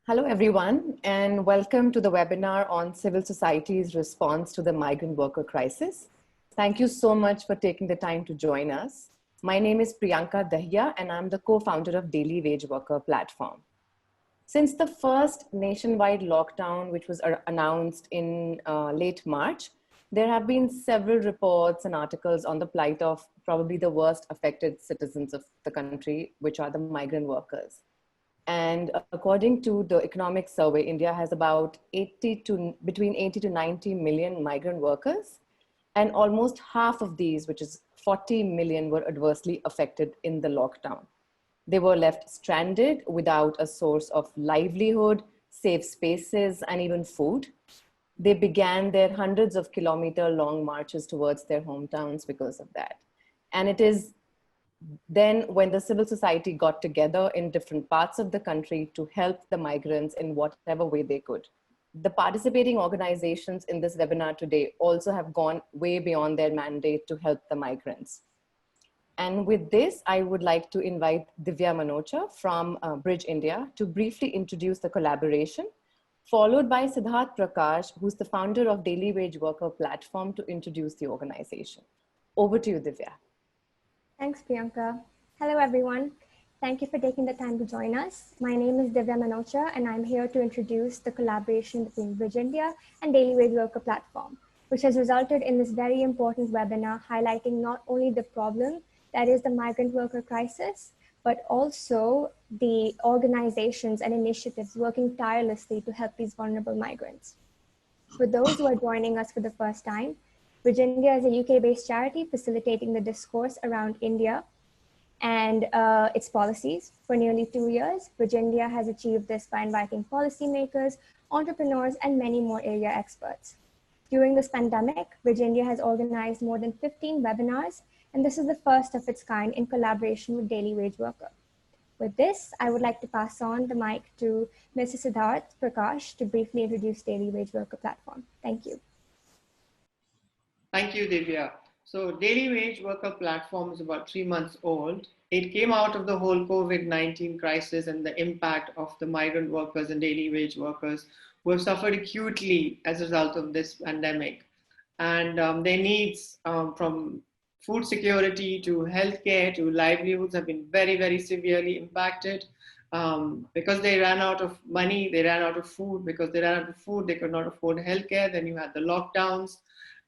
Hello, everyone, and welcome to the webinar on civil society's response to the migrant worker crisis. Thank you so much for taking the time to join us. My name is Priyanka Dahiya, and I'm the co-founder of Daily Wage Worker Platform. Since the first nationwide lockdown, which was announced in late March, there have been several reports and articles on the plight of probably the worst affected citizens of the country, which are the migrant workers. And according to the economic survey, India has about between 80 to 90 million migrant workers. And almost half of these, which is 40 million, were adversely affected in the lockdown. They were left stranded without a source of livelihood, safe spaces, and even food. They began their hundreds of kilometer-long marches towards their hometowns because of that. And it is then when the civil society got together in different parts of the country to help the migrants in whatever way they could. The participating organizations in this webinar today also have gone way beyond their mandate to help the migrants. And with this, I would like to invite Divya Manocha from Bridge India to briefly introduce the collaboration, followed by Siddharth Prakash, who's the founder of Daily Wage Worker Platform, to introduce the organization. Over to you, Divya. Thanks, Priyanka. Hello, everyone. Thank you for taking the time to join us. My name is Divya Manocha, and I'm here to introduce the collaboration between Bridge India and Daily Wage Worker Platform, which has resulted in this very important webinar highlighting not only the problem that is the migrant worker crisis, but also the organizations and initiatives working tirelessly to help these vulnerable migrants. For those who are joining us for the first time, Bridge India is a UK-based charity facilitating the discourse around India and its policies. For nearly 2 years, Bridge India has achieved this by inviting policymakers, entrepreneurs, and many more area experts. During this pandemic, Bridge India has organized more than 15 webinars, and this is the first of its kind in collaboration with Daily Wage Worker. With this, I would like to pass on the mic to Mr. Siddharth Prakash to briefly introduce Daily Wage Worker Platform. Thank you. Thank you, Divya. So Daily Wage Worker Platform is about 3 months old. It came out of the whole COVID-19 crisis and the impact of the migrant workers and daily wage workers who have suffered acutely as a result of this pandemic. And their needs from food security to healthcare to livelihoods have been very, very severely impacted. Because they ran out of money, they ran out of food. Because they ran out of food, they could not afford healthcare. Then you had the lockdowns.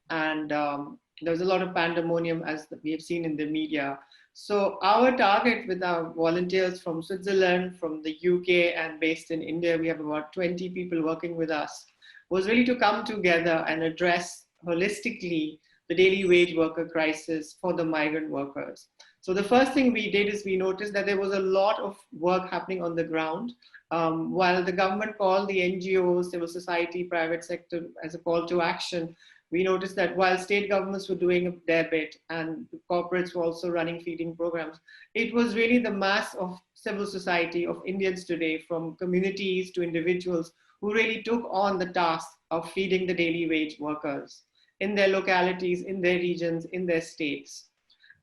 And there was a lot of pandemonium, as we have seen in the media. So our target with our volunteers from Switzerland, from the UK, and based in India, we have about 20 people working with us, was really to come together and address holistically the daily wage worker crisis for the migrant workers. So the first thing we did is we noticed that there was a lot of work happening on the ground. While the government called the NGOs, civil society, private sector as a call to action, we noticed that while state governments were doing their bit and corporates were also running feeding programs, it was really the mass of civil society, of Indians today, from communities to individuals, who really took on the task of feeding the daily wage workers in their localities, in their regions, in their states.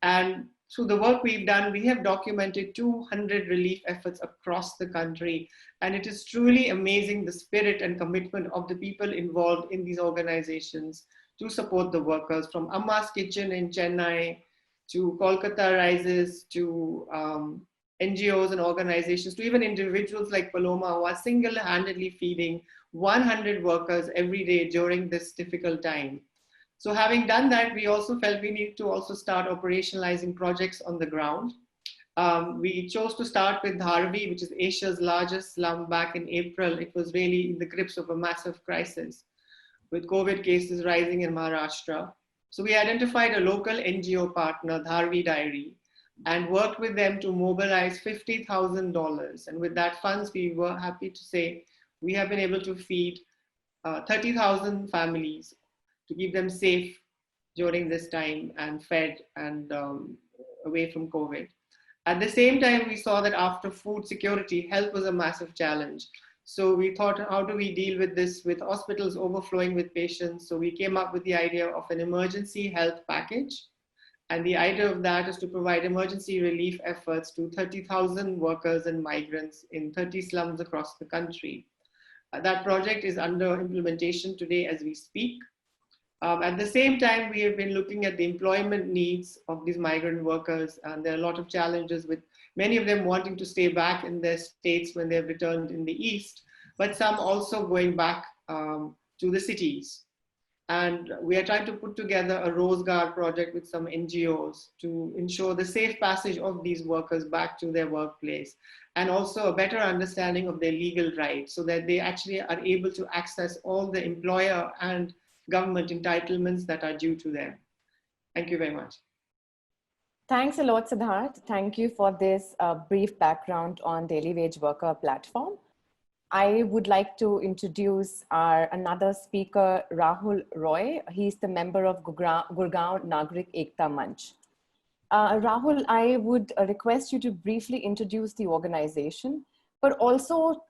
And through the work we've done, we have documented 200 relief efforts across the country. And it is truly amazing the spirit and commitment of the people involved in these organizations to support the workers, from Amma's Kitchen in Chennai to Kolkata Rises to NGOs and organizations, to even individuals like Paloma, who are single-handedly feeding 100 workers every day during this difficult time. So having done that, we also felt we need to also start operationalizing projects on the ground. We chose to start with Dharvi, which is Asia's largest slum. Back in April. It was really in the grips of a massive crisis with COVID cases rising in Maharashtra. So we identified a local NGO partner, Dharvi Diary, and worked with them to mobilize $50,000. And with that funds, we were happy to say we have been able to feed 30,000 families to keep them safe during this time and fed and away from COVID. At the same time, we saw that after food security, health was a massive challenge. So we thought, how do we deal with this with hospitals overflowing with patients? So we came up with the idea of an emergency health package. And the idea of that is to provide emergency relief efforts to 30,000 workers and migrants in 30 slums across the country. That project is under implementation today as we speak. At the same time, we have been looking at the employment needs of these migrant workers, and there are a lot of challenges with many of them wanting to stay back in their states when they've returned in the East, but some also going back to the cities. And we are trying to put together a Rozgar project with some NGOs to ensure the safe passage of these workers back to their workplace, and also a better understanding of their legal rights so that they actually are able to access all the employer and government entitlements that are due to them. Thank you very much. Thanks a lot, Siddharth. Thank you for this brief background on Daily Wage Worker platform. I would like to introduce our another speaker, Rahul Roy. He's the member of Gurgaon Nagrik Ekta Manch. Rahul, I would request you to briefly introduce the organization, but also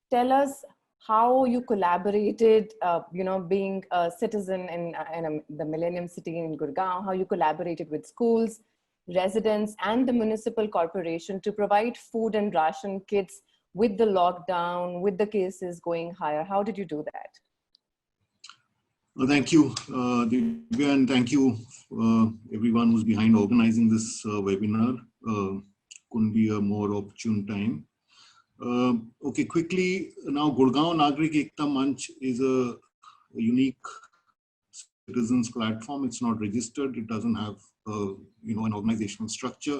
tell us how you collaborated, being a citizen in the Millennium City in Gurgaon, how you collaborated with schools, residents, and the municipal corporation to provide food and ration kits with the lockdown, with the cases going higher. How did you do that? Well, thank you, Divya, and thank you everyone who's behind organizing this webinar. Couldn't be a more opportune time. Okay, quickly, now Gurgaon Nagrik Ekta Manch is a unique citizens platform. It's not registered. It doesn't have an organizational structure.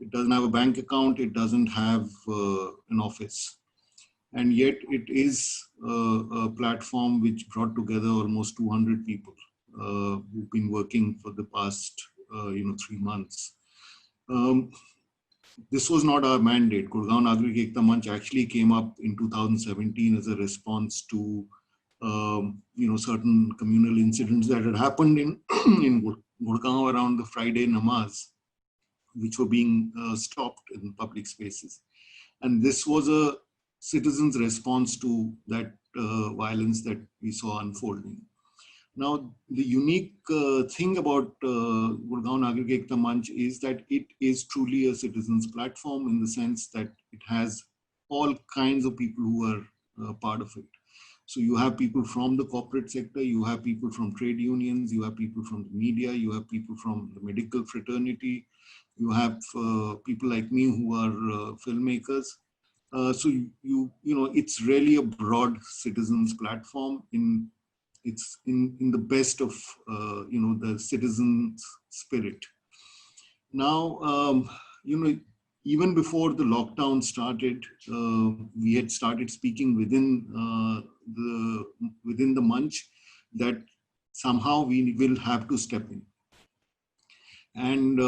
It doesn't have a bank account. It doesn't have an office. And yet it is a platform which brought together almost 200 people who've been working for the past 3 months. This was not our mandate. Gurgaon Nagrik Ekta Manch actually came up in 2017 as a response to certain communal incidents that had happened in Gurgaon around the Friday namaz, which were being stopped in public spaces. And this was a citizens' response to that violence that we saw unfolding. Now, the unique thing about Gurgaon Nagrik Ekta Manch is that it is truly a citizens' platform in the sense that it has all kinds of people who are part of it. So you have people from the corporate sector, you have people from trade unions, you have people from the media, you have people from the medical fraternity, you have people like me who are filmmakers. So it's really a broad citizens platform. It's in the best of the citizens' spirit. Now even before the lockdown started, we had started speaking within the Manch that somehow we will have to step in. And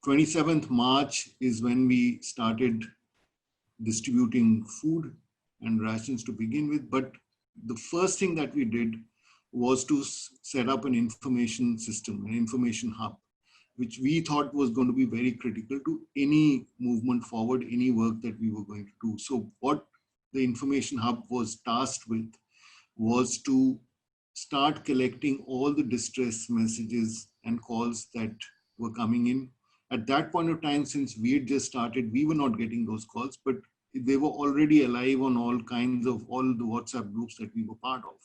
27th March is when we started distributing food and rations to begin with. But the first thing that we did was to set up an information system, an information hub, which we thought was going to be very critical to any movement forward, any work that we were going to do. So what the information hub was tasked with was to start collecting all the distress messages and calls that were coming in. At that point of time, since we had just started, we were not getting those calls, but they were already alive on all the WhatsApp groups that we were part of.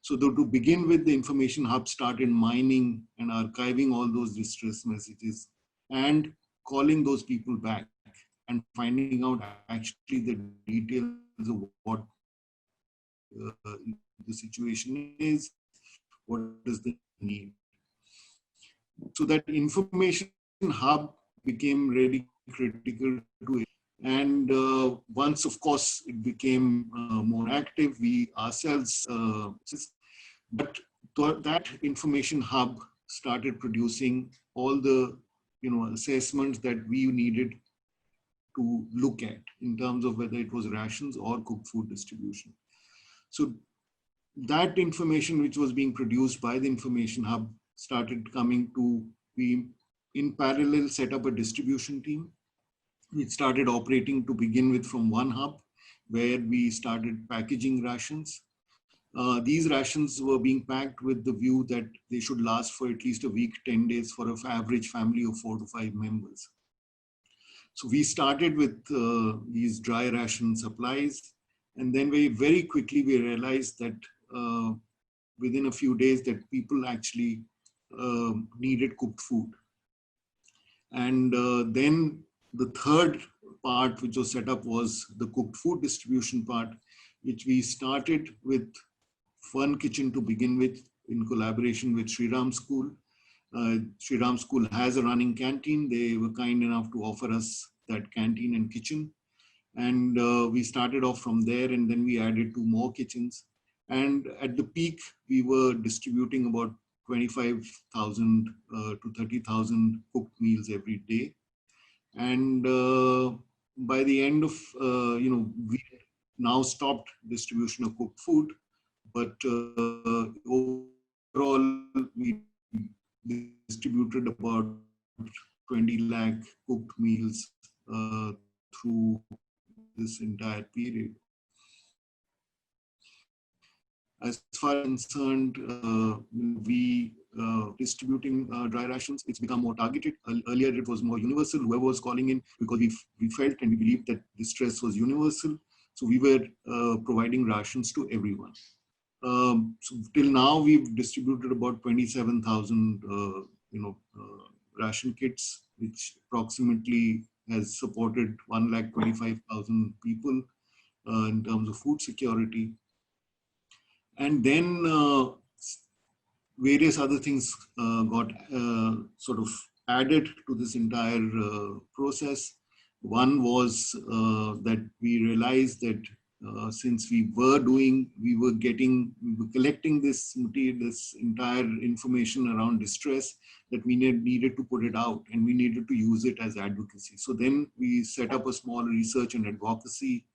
So to begin with, the information hub started mining and archiving all those distress messages and calling those people back and finding out actually the details of what the situation is, what is the need. So that information hub became really critical to it. And once, of course, it became more active, we ourselves, but that information hub started producing all the assessments that we needed to look at in terms of whether it was rations or cooked food distribution. So that information which was being produced by the information hub started coming to, we in parallel set up a distribution team. We started operating to begin with from one hub where we started packaging rations. These rations were being packed with the view that they should last for at least a week, 10 days for an average family of 4 to 5 members. So we started with these dry ration supplies, and then very quickly we realized that within a few days that people actually needed cooked food. And then the third part which was set up was the cooked food distribution part, which we started with Fun Kitchen to begin with in collaboration with Sri Ram School. Sri Ram School has a running canteen. They were kind enough to offer us that canteen and kitchen. And we started off from there, and then we added 2 more kitchens. And at the peak, we were distributing about 25,000 to 30,000 cooked meals every day. And by the end of, we now stopped distribution of cooked food, but overall, we distributed about 20 lakh cooked meals through this entire period. As far as concerned, we distributing dry rations, it's become more targeted. Earlier, it was more universal. Whoever was calling in, because we felt and we believed that distress was universal. So we were providing rations to everyone. So till now, we've distributed about 27,000, ration kits, which approximately has supported 125,000 people in terms of food security. And then various other things got sort of added to this entire process. One was that we realized that since we were collecting this material, this entire information around distress, that we needed to put it out and we needed to use it as advocacy. So then we set up a small research and advocacy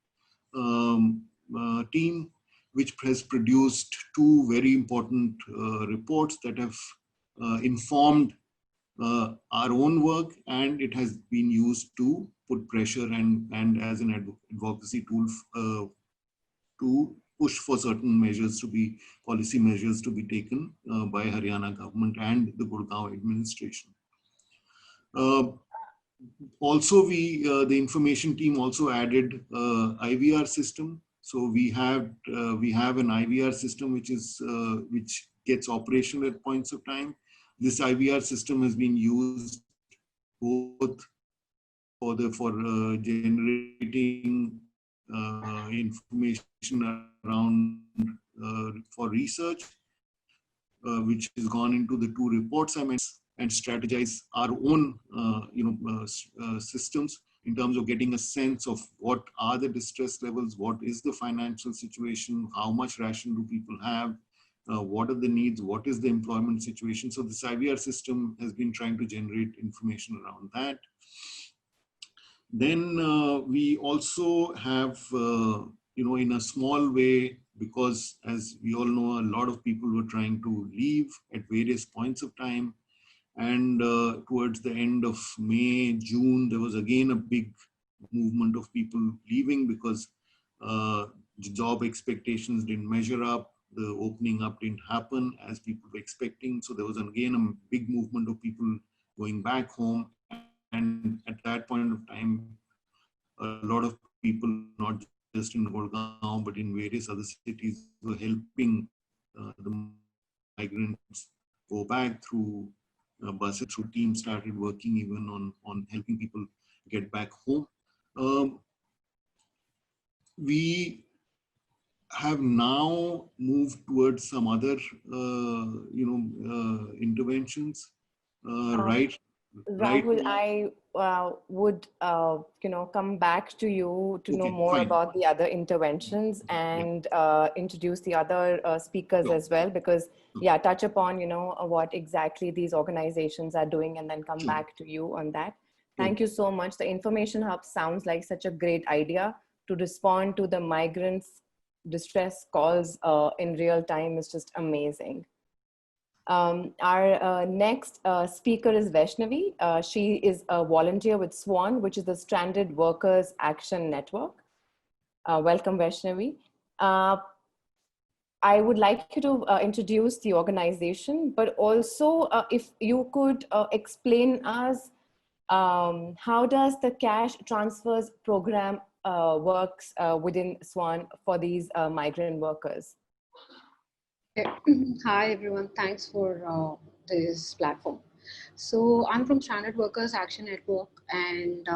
team, which has produced 2 very important reports that have informed our own work, and it has been used to put pressure and as an advocacy tool to push for certain measures policy measures to be taken by Haryana government and the Gurgaon administration. Also, the information team also added IVR system. So we have an IVR system which gets operational at points of time. This IVR system has been used both for generating information around for research, which has gone into the 2 reports I mentioned, and strategize our own systems in terms of getting a sense of what are the distress levels, what is the financial situation, how much ration do people have, what are the needs, what is the employment situation. So this IVR system has been trying to generate information around that. Then we also have, in a small way, because as we all know, a lot of people were trying to leave at various points of time. And towards the end of May, June, there was again a big movement of people leaving because job expectations didn't measure up. The opening up didn't happen as people were expecting. So there was again a big movement of people going back home. And at that point of time, a lot of people, not just in Gurgaon, but in various other cities, were helping the migrants go back through buses. Through teams started working even on helping people get back home. We have now moved towards some other, interventions. Rahul, I would, come back to you to know more about the other interventions and introduce the other speakers as well, because touch upon, what exactly these organizations are doing and then come back to you on that. Thank you so much. The Information Hub sounds like such a great idea to respond to the migrants' distress calls in real time. Is just amazing. Our next speaker is Vaishnavi. She is a volunteer with SWAN, which is the Stranded Workers Action Network. Welcome, Vaishnavi. I would like you to introduce the organization, but also if you could explain us how does the cash transfers program works within SWAN for these migrant workers? Okay. Hi everyone, thanks for this platform. So I'm from Stranded Workers Action Network, and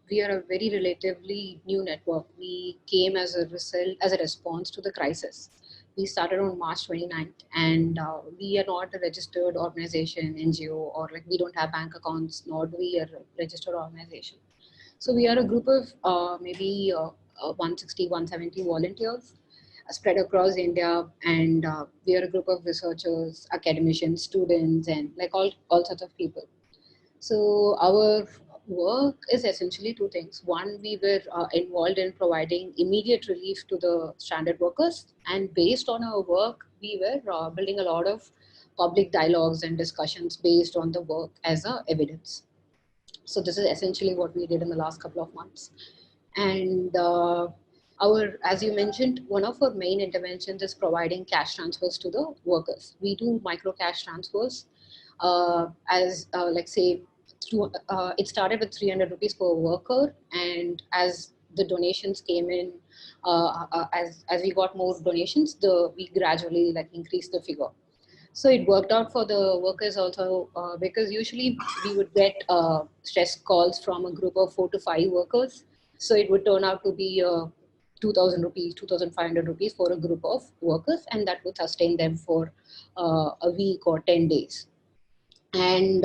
we are a very relatively new network. We came as a result, as a response to the crisis. We started on March 29th, and we are not a registered organization, NGO, or like we don't have bank accounts, nor do we are a registered organization. So we are a group of maybe 160, 170 volunteers spread across India, and we are a group of researchers, academicians, students, and like all sorts of people. So our work is essentially two things. One, we were involved in providing immediate relief to the stranded workers, and based on our work, we were building a lot of public dialogues and discussions based on the work as a evidence. So this is essentially what we did in the last couple of months. And as you mentioned, one of our main interventions is providing cash transfers to the workers. We do micro cash transfers like say, it started with 300 rupees per worker. And as the donations came in, as we got more donations, we gradually like increased the figure. So it worked out for the workers also because usually we would get stress calls from a group of 4 to 5 workers. So it would turn out to be 2,000 rupees, 2,500 rupees for a group of workers, and that would sustain them for a week or 10 days. And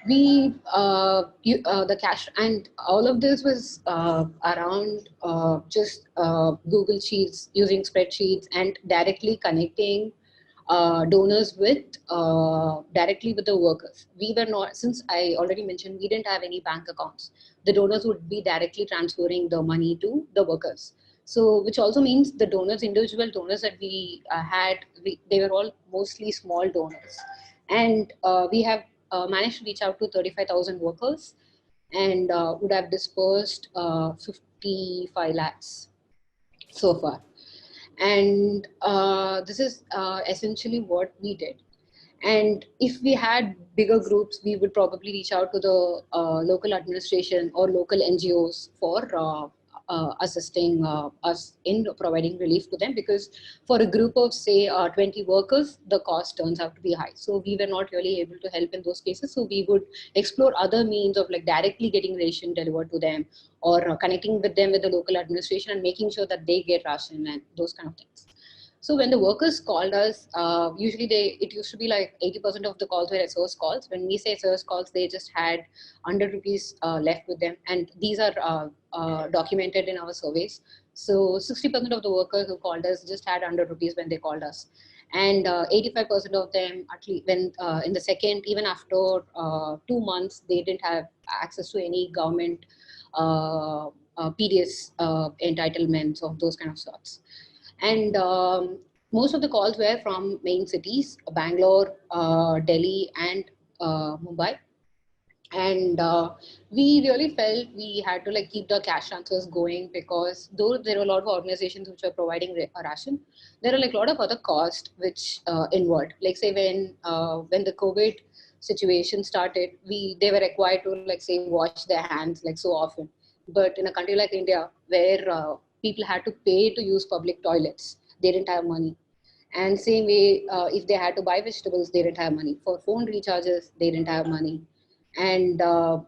the cash, and all of this was around just Google Sheets, using spreadsheets and directly connecting donors with directly with the workers. We were not, since I already mentioned, we didn't have any bank accounts. The donors would be directly transferring the money to the workers. So, which also means the donors, individual donors that we had, they were all mostly small donors. And we have managed to reach out to 35,000 workers and would have dispersed 55 lakhs so far. And this is essentially what we did. And if we had bigger groups, we would probably reach out to the local administration or local NGOs for assisting us in providing relief to them, because for a group of say 20 workers, the cost turns out to be high. So we were not really able to help in those cases. So we would explore other means of like directly getting ration delivered to them, or connecting with them with the local administration and making sure that they get ration and those kind of things. So when the workers called us, usually it used to be like 80% of the calls were SOS calls. When we say SOS calls, they just had 100 rupees left with them. And these are documented in our surveys. So 60% of the workers who called us just had 100 rupees when they called us. And 85% of them, at least when in the second, even after 2 months, they didn't have access to any government PDS entitlements of those kind of sorts. And most of the calls were from main cities, Bangalore, Delhi, and Mumbai. And we really felt we had to like keep the cash transfers going, because though there were a lot of organizations which were providing ration, there are like a lot of other costs which involved. Like say when the COVID situation started, they were required to like say wash their hands like so often. But in a country like India, where people had to pay to use public toilets, they didn't have money. And same way, if they had to buy vegetables, they didn't have money. For phone recharges, they didn't have money. And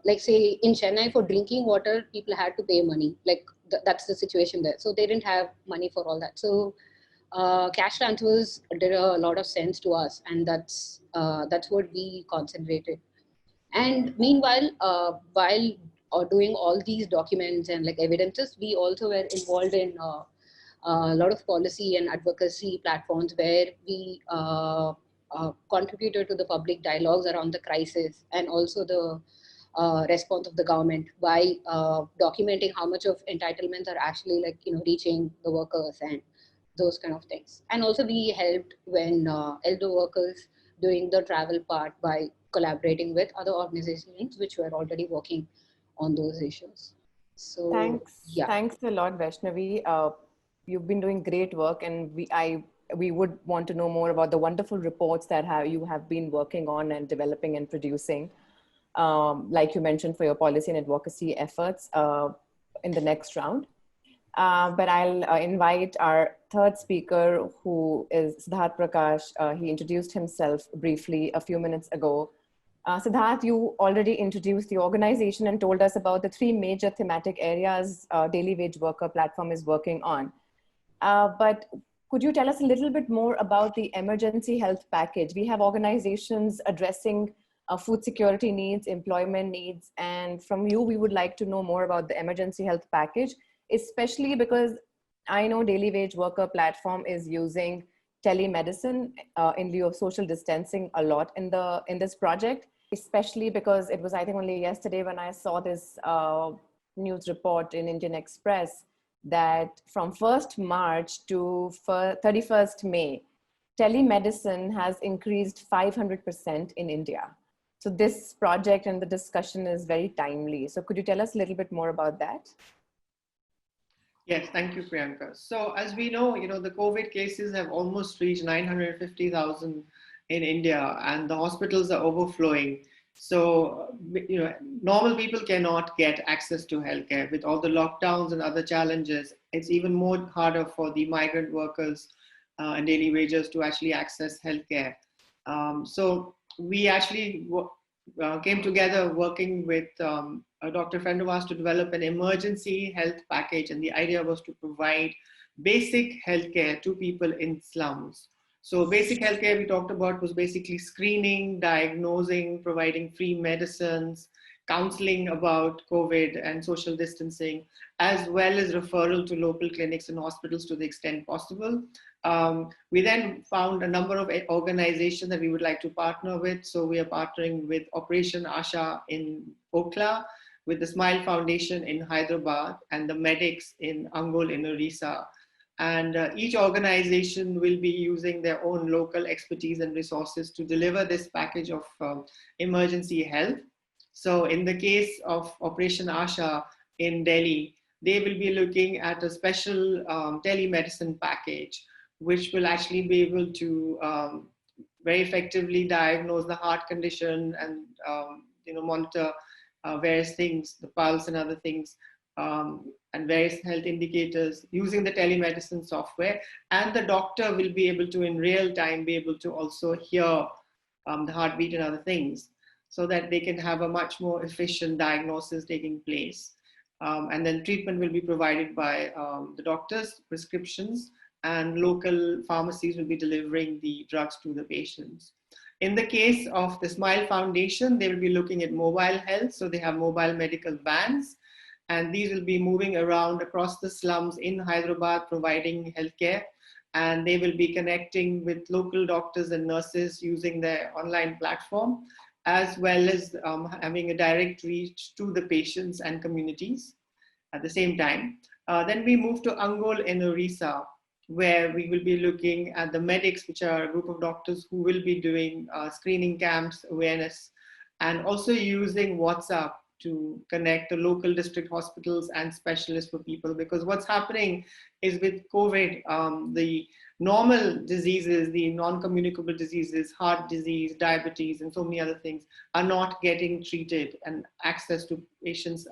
like say in Chennai, for drinking water, people had to pay money. Like that's the situation there. So they didn't have money for all that. So cash transfers did a lot of sense to us, and that's what we concentrated. And meanwhile, while doing all these documents and like evidences, we also were involved in a lot of policy and advocacy platforms where we contributed to the public dialogues around the crisis, and also the response of the government by documenting how much of entitlements are actually like reaching the workers and those kind of things. And also we helped when elder workers doing the travel part by collaborating with other organizations which were already working on those issues. So Thanks a lot, Vaishnavi. You've been doing great work, and I we would want to know more about the wonderful reports that you have been working on and developing and producing, like you mentioned, for your policy and advocacy efforts in the next round. But I'll invite our third speaker, who is Siddharth Prakash. He introduced himself briefly a few minutes ago. Siddharth, you already introduced the organization and told us about the three major thematic areas Daily Wage Worker platform is working on. But could you tell us a little bit more about the emergency health package? We have organizations addressing food security needs, employment needs, and from you, we would like to know more about the emergency health package, especially because I know Daily Wage Worker platform is using telemedicine in lieu of social distancing a lot in this project, especially because it was, I think, only yesterday when I saw this news report in Indian Express that from 1st March to 31st May, telemedicine has increased 500% in India. So this project and the discussion is very timely. So could you tell us a little bit more about that? Yes, thank you, Priyanka. So as we know, the COVID cases have almost reached 950,000 in India, and the hospitals are overflowing. So, normal people cannot get access to healthcare. With all the lockdowns and other challenges, it's even more harder for the migrant workers and daily wagers to actually access healthcare. So we actually came together working with a doctor friend of ours to develop an emergency health package. And the idea was to provide basic healthcare to people in slums. So basic healthcare we talked about was basically screening, diagnosing, providing free medicines, counseling about COVID and social distancing, as well as referral to local clinics and hospitals to the extent possible. We then found a number of organizations that we would like to partner with. So we are partnering with Operation Asha in Okla, with the Smile Foundation in Hyderabad, and the medics in Angul in Orissa. And each organization will be using their own local expertise and resources to deliver this package of emergency health. So in the case of Operation Asha in Delhi, they will be looking at a special telemedicine package, which will actually be able to very effectively diagnose the heart condition and monitor various things, the pulse and other things, and various health indicators using the telemedicine software. And the doctor will be able to, in real time, be able to also hear the heartbeat and other things, so that they can have a much more efficient diagnosis taking place. And then treatment will be provided by the doctors, prescriptions, and local pharmacies will be delivering the drugs to the patients. In the case of the Smile Foundation, they will be looking at mobile health. So they have mobile medical vans, and these will be moving around across the slums in Hyderabad, providing healthcare. And they will be connecting with local doctors and nurses using their online platform, as well as having a direct reach to the patients and communities at the same time. Then we move to Angul in Orissa, where we will be looking at the medics, which are a group of doctors who will be doing screening camps, awareness, and also using WhatsApp to connect the local district hospitals and specialists for people. Because what's happening is with COVID, the normal diseases, the non-communicable diseases, heart disease, diabetes, and so many other things are not getting treated, and access to patients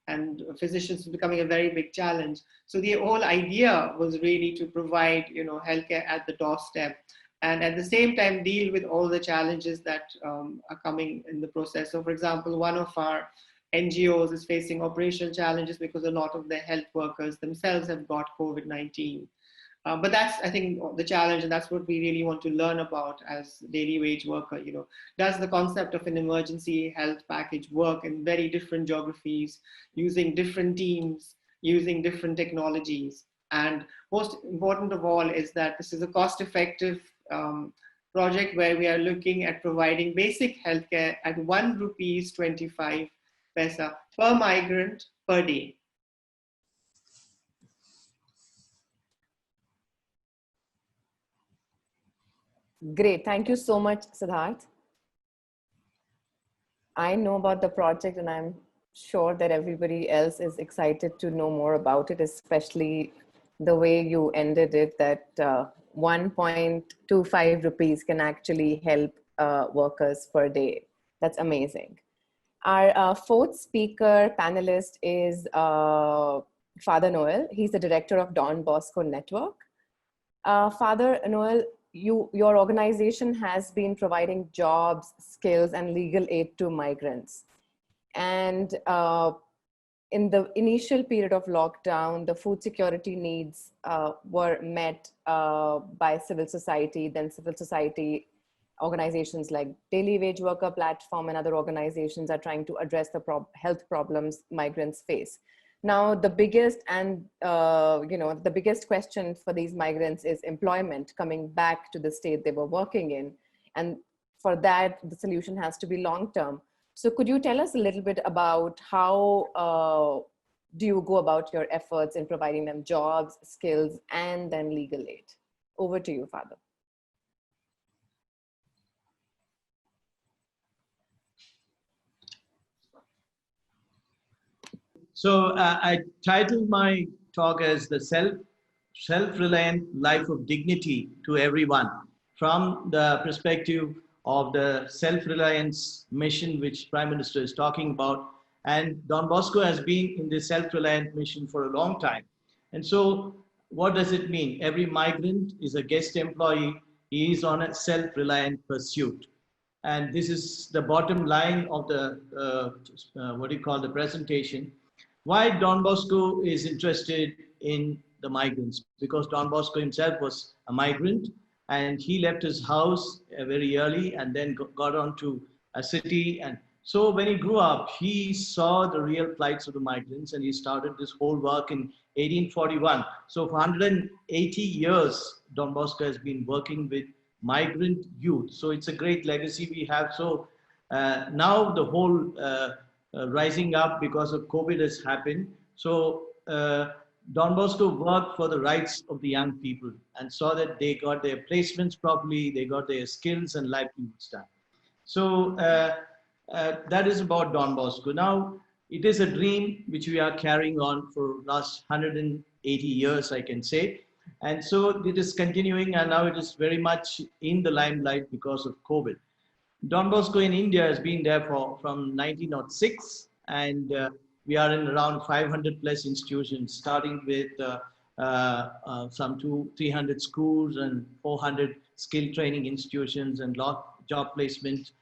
and physicians is becoming a very big challenge. So the whole idea was really to provide, healthcare at the doorstep, and at the same time deal with all the challenges that are coming in the process. So for example, one of our NGOs is facing operational challenges because a lot of their health workers themselves have got COVID-19. But that's, I think, the challenge, and that's what we really want to learn about as daily wage worker. Does the concept of an emergency health package work in very different geographies, using different teams, using different technologies? And most important of all is that this is a cost-effective project where we are looking at providing basic healthcare at 1 rupees 25 paisa per migrant per day. Great. Thank you so much, Siddharth. I know about the project, and I'm sure that everybody else is excited to know more about it, especially the way you ended it, that 1.25 rupees can actually help workers per day. That's amazing. Our fourth speaker panelist is Father Noel. He's the director of Don Bosco Network. Father Noel, your organization has been providing jobs, skills, and legal aid to migrants. And in the initial period of lockdown, the food security needs were met by civil society. Then civil society organizations like Daily Wage Worker Platform and other organizations are trying to address the health problems migrants face. Now, the biggest and the biggest question for these migrants is employment, coming back to the state they were working in, and for that the solution has to be long term. So, could you tell us a little bit about how do you go about your efforts in providing them jobs, skills, and then legal aid? Over to you, Father. So I titled my talk as the self-reliant life of dignity to everyone, from the perspective of the self-reliance mission which Prime Minister is talking about. And Don Bosco has been in this self-reliant mission for a long time. And so what does it mean? Every migrant is a guest employee. He is on a self-reliant pursuit. And this is the bottom line of the, the presentation. Why Don Bosco is interested in the migrants? Because Don Bosco himself was a migrant and he left his house very early and then got on to a city. And so when he grew up, he saw the real plights of the migrants and he started this whole work in 1841. So for 180 years, Don Bosco has been working with migrant youth. So it's a great legacy we have. So now the whole rising up because of COVID has happened. So Don Bosco worked for the rights of the young people and saw that they got their placements properly, they got their skills and livelihoods done. So that is about Don Bosco. Now, it is a dream which we are carrying on for last 180 years, I can say. And so it is continuing and now it is very much in the limelight because of COVID. Don Bosco in India has been there from 1906 and we are in around 500 plus institutions, starting with some 300 schools and 400 skill training institutions and job placement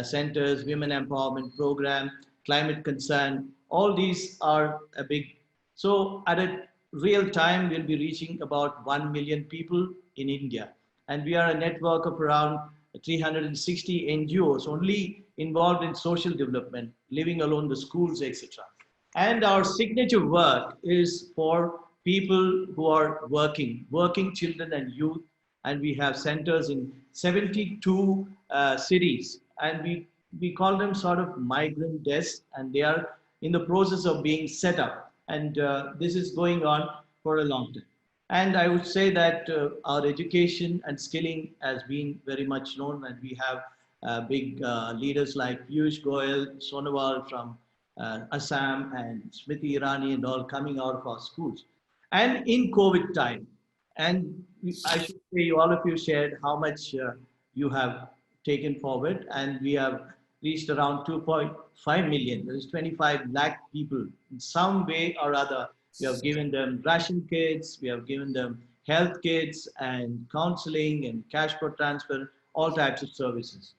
centers, women empowerment program, climate concern. All these are a big. So at a real time, we'll be reaching about 1 million people in India. And we are a network of around 360 NGOs only involved in social development, leaving alone the schools, etc. And our signature work is for people who are working children and youth. And we have centers in 72 cities. And we call them sort of migrant desks, and they are in the process of being set up. And this is going on for a long time. And I would say that our education and skilling has been very much known, and we have big leaders like Piyush Goyal, Sonowal from Assam, and Smriti Irani and all coming out of our schools. And in COVID time, and I should say all of you shared how much you have taken forward, and we have reached around 2.5 million. There is 25 lakh people in some way or other. We have given them ration kits, we have given them health kits and counseling and cash for transfer, all types of services.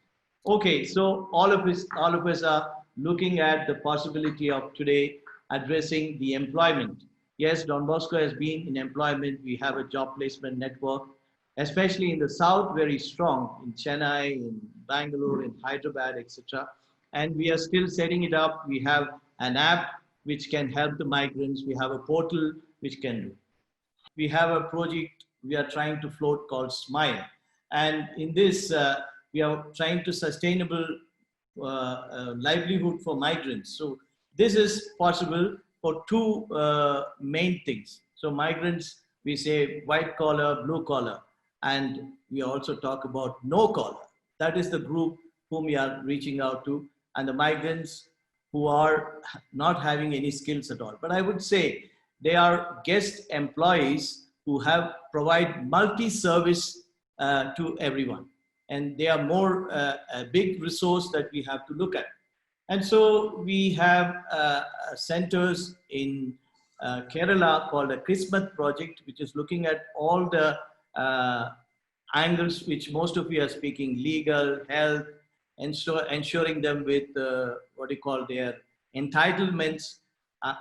Okay, so all of us are looking at the possibility of today addressing the employment. Yes, Don Bosco has been in employment. We have a job placement network, especially in the south, very strong in Chennai, in Bangalore, in Hyderabad, etc. And we are still setting it up. We have an app which can help the migrants. We have a portal which can do. We have a project we are trying to float called Smile. And in this, we are trying to sustainable livelihood for migrants. So this is possible for two main things. So migrants, we say white collar, blue collar, and we also talk about no collar. That is the group whom we are reaching out to, and the migrants who are not having any skills at all. But I would say they are guest employees who have provide multi-service to everyone. And they are more a big resource that we have to look at. And so we have centers in Kerala called a Christmas project, which is looking at all the angles which most of you are speaking: legal, health, ensuring them with what you call their entitlements,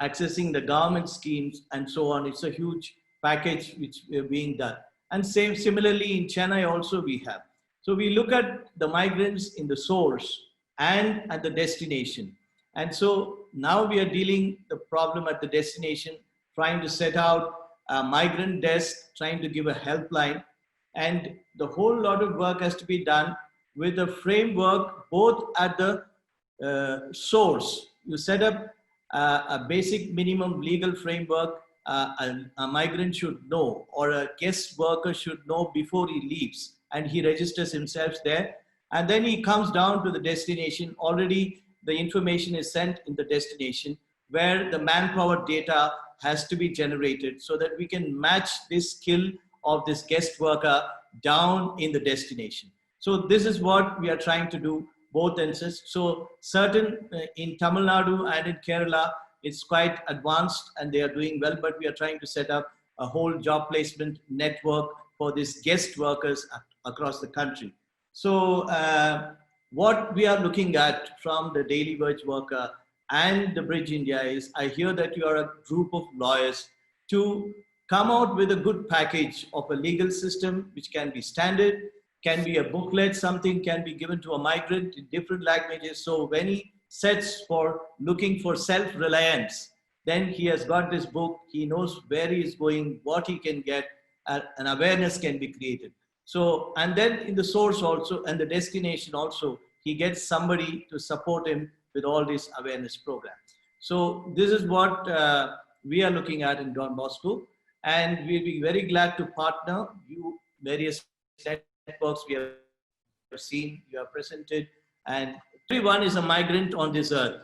accessing the government schemes, and so on. It's a huge package which is being done. And similarly in Chennai also we have. So we look at the migrants in the source and at the destination. And so now we are dealing the problem at the destination, trying to set out a migrant desk, trying to give a helpline. And the whole lot of work has to be done with a framework both at the source. You set up a basic minimum legal framework a migrant should know, or a guest worker should know before he leaves, and he registers himself there. And then he comes down to the destination. Already the information is sent in the destination where the manpower data has to be generated so that we can match this skill of this guest worker down in the destination. So this is what we are trying to do, both ends. So certain in Tamil Nadu and in Kerala, it's quite advanced and they are doing well, but we are trying to set up a whole job placement network for these guest workers across the country. So what we are looking at from the daily wage worker and the Bridge India is, I hear that you are a group of lawyers to come out with a good package of a legal system which can be standard, can be a booklet, something can be given to a migrant in different languages. So when he sets for looking for self-reliance, then he has got this book, he knows where he is going, what he can get, an awareness can be created. So, and then in the source also and the destination also, he gets somebody to support him with all these awareness programs. So this is what we are looking at in Don Bosco, and we'll be very glad to partner you, various networks we have seen, you have presented, and everyone is a migrant on this earth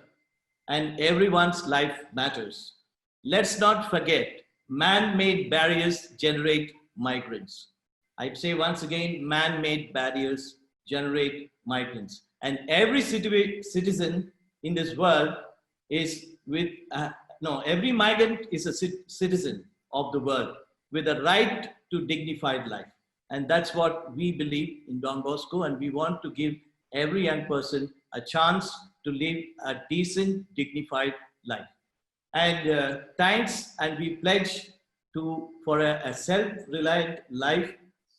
and everyone's life matters. Let's not forget, man-made barriers generate migrants. I'd say once again, man-made barriers generate migrants. And every citizen in this world is with, every migrant is a citizen of the world with a right to dignified life. And that's what we believe in Don Bosco, and we want to give every young person a chance to live a decent, dignified life. And thanks, and we pledge for a self-reliant life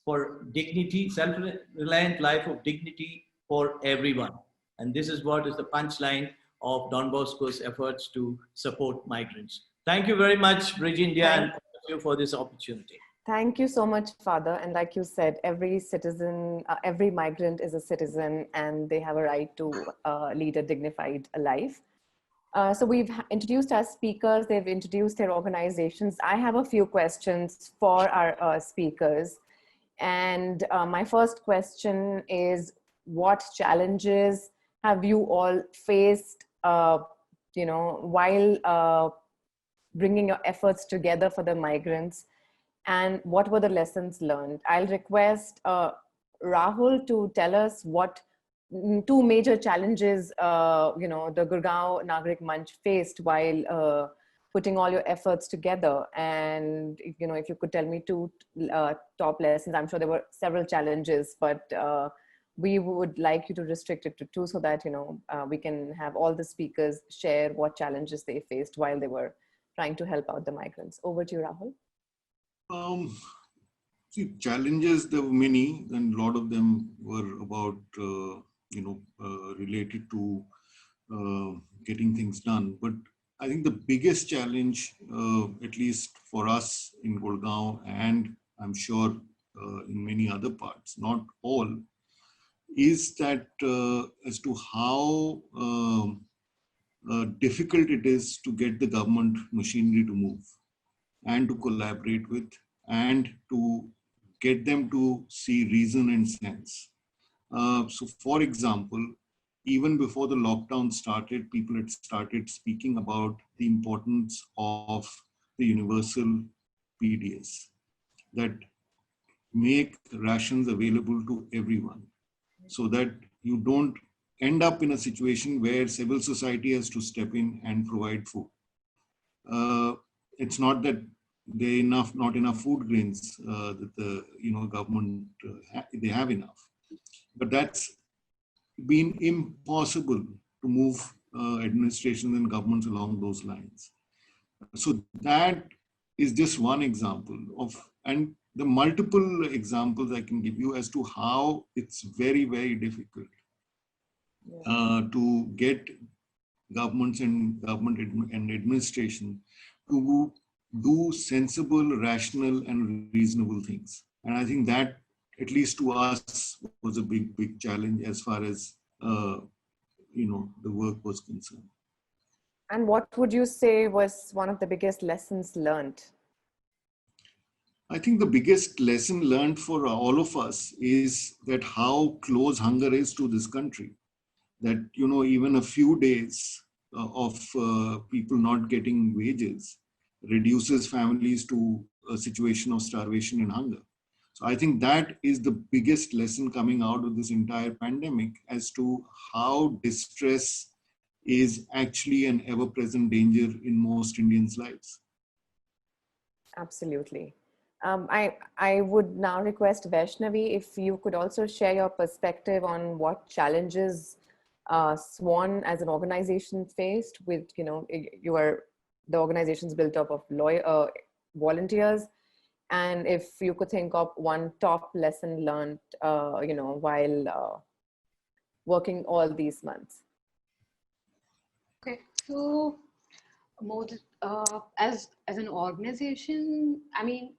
for dignity, self-reliant life of dignity for everyone. And this is what is the punchline of Don Bosco's efforts to support migrants. Thank you very much, Bridge India, and thank you for this opportunity. Thank you so much, Father. And like you said, every citizen, every migrant is a citizen and they have a right to lead a dignified life. So we've introduced our speakers, they've introduced their organizations. I have a few questions for our speakers. And my first question is, what challenges have you all faced, while bringing your efforts together for the migrants? And what were the lessons learned? I'll request Rahul to tell us what two major challenges, the Gurgaon Nagrik Manch faced while putting all your efforts together. And, if you could tell me two top lessons. I'm sure there were several challenges, but we would like you to restrict it to two so that, we can have all the speakers share what challenges they faced while they were trying to help out the migrants. Over to you, Rahul. See, challenges, there were many, and a lot of them were about, related to getting things done. But I think the biggest challenge, at least for us in Gurgaon, and I'm sure in many other parts, not all, is that as to how difficult it is to get the government machinery to move and to collaborate with and to get them to see reason and sense. So for example, even before the lockdown started, people had started speaking about the importance of the universal PDS. that make rations available to everyone, so that you don't end up in a situation where civil society has to step in and provide food. It's not that not enough food grains that the government they have enough, but that's been impossible to move administrations and governments along those lines. So that is just one example of, and the multiple examples I can give you as to how it's very, very difficult to get governments and and administration to do sensible, rational, and reasonable things. And I think that, at least to us, was a big, big challenge as far as the work was concerned. And what would you say was one of the biggest lessons learned? I think the biggest lesson learned for all of us is that how close hunger is to this country. That, even a few days of people not getting wages reduces families to a situation of starvation and hunger. So I think that is the biggest lesson coming out of this entire pandemic, as to how distress is actually an ever-present danger in most Indians' lives. Absolutely. I would now request Vaishnavi if you could also share your perspective on what challenges SWAN as an organization faced with, the organization's built up of volunteers, and if you could think of one top lesson learned, while working all these months. Okay, so as an organization, I mean,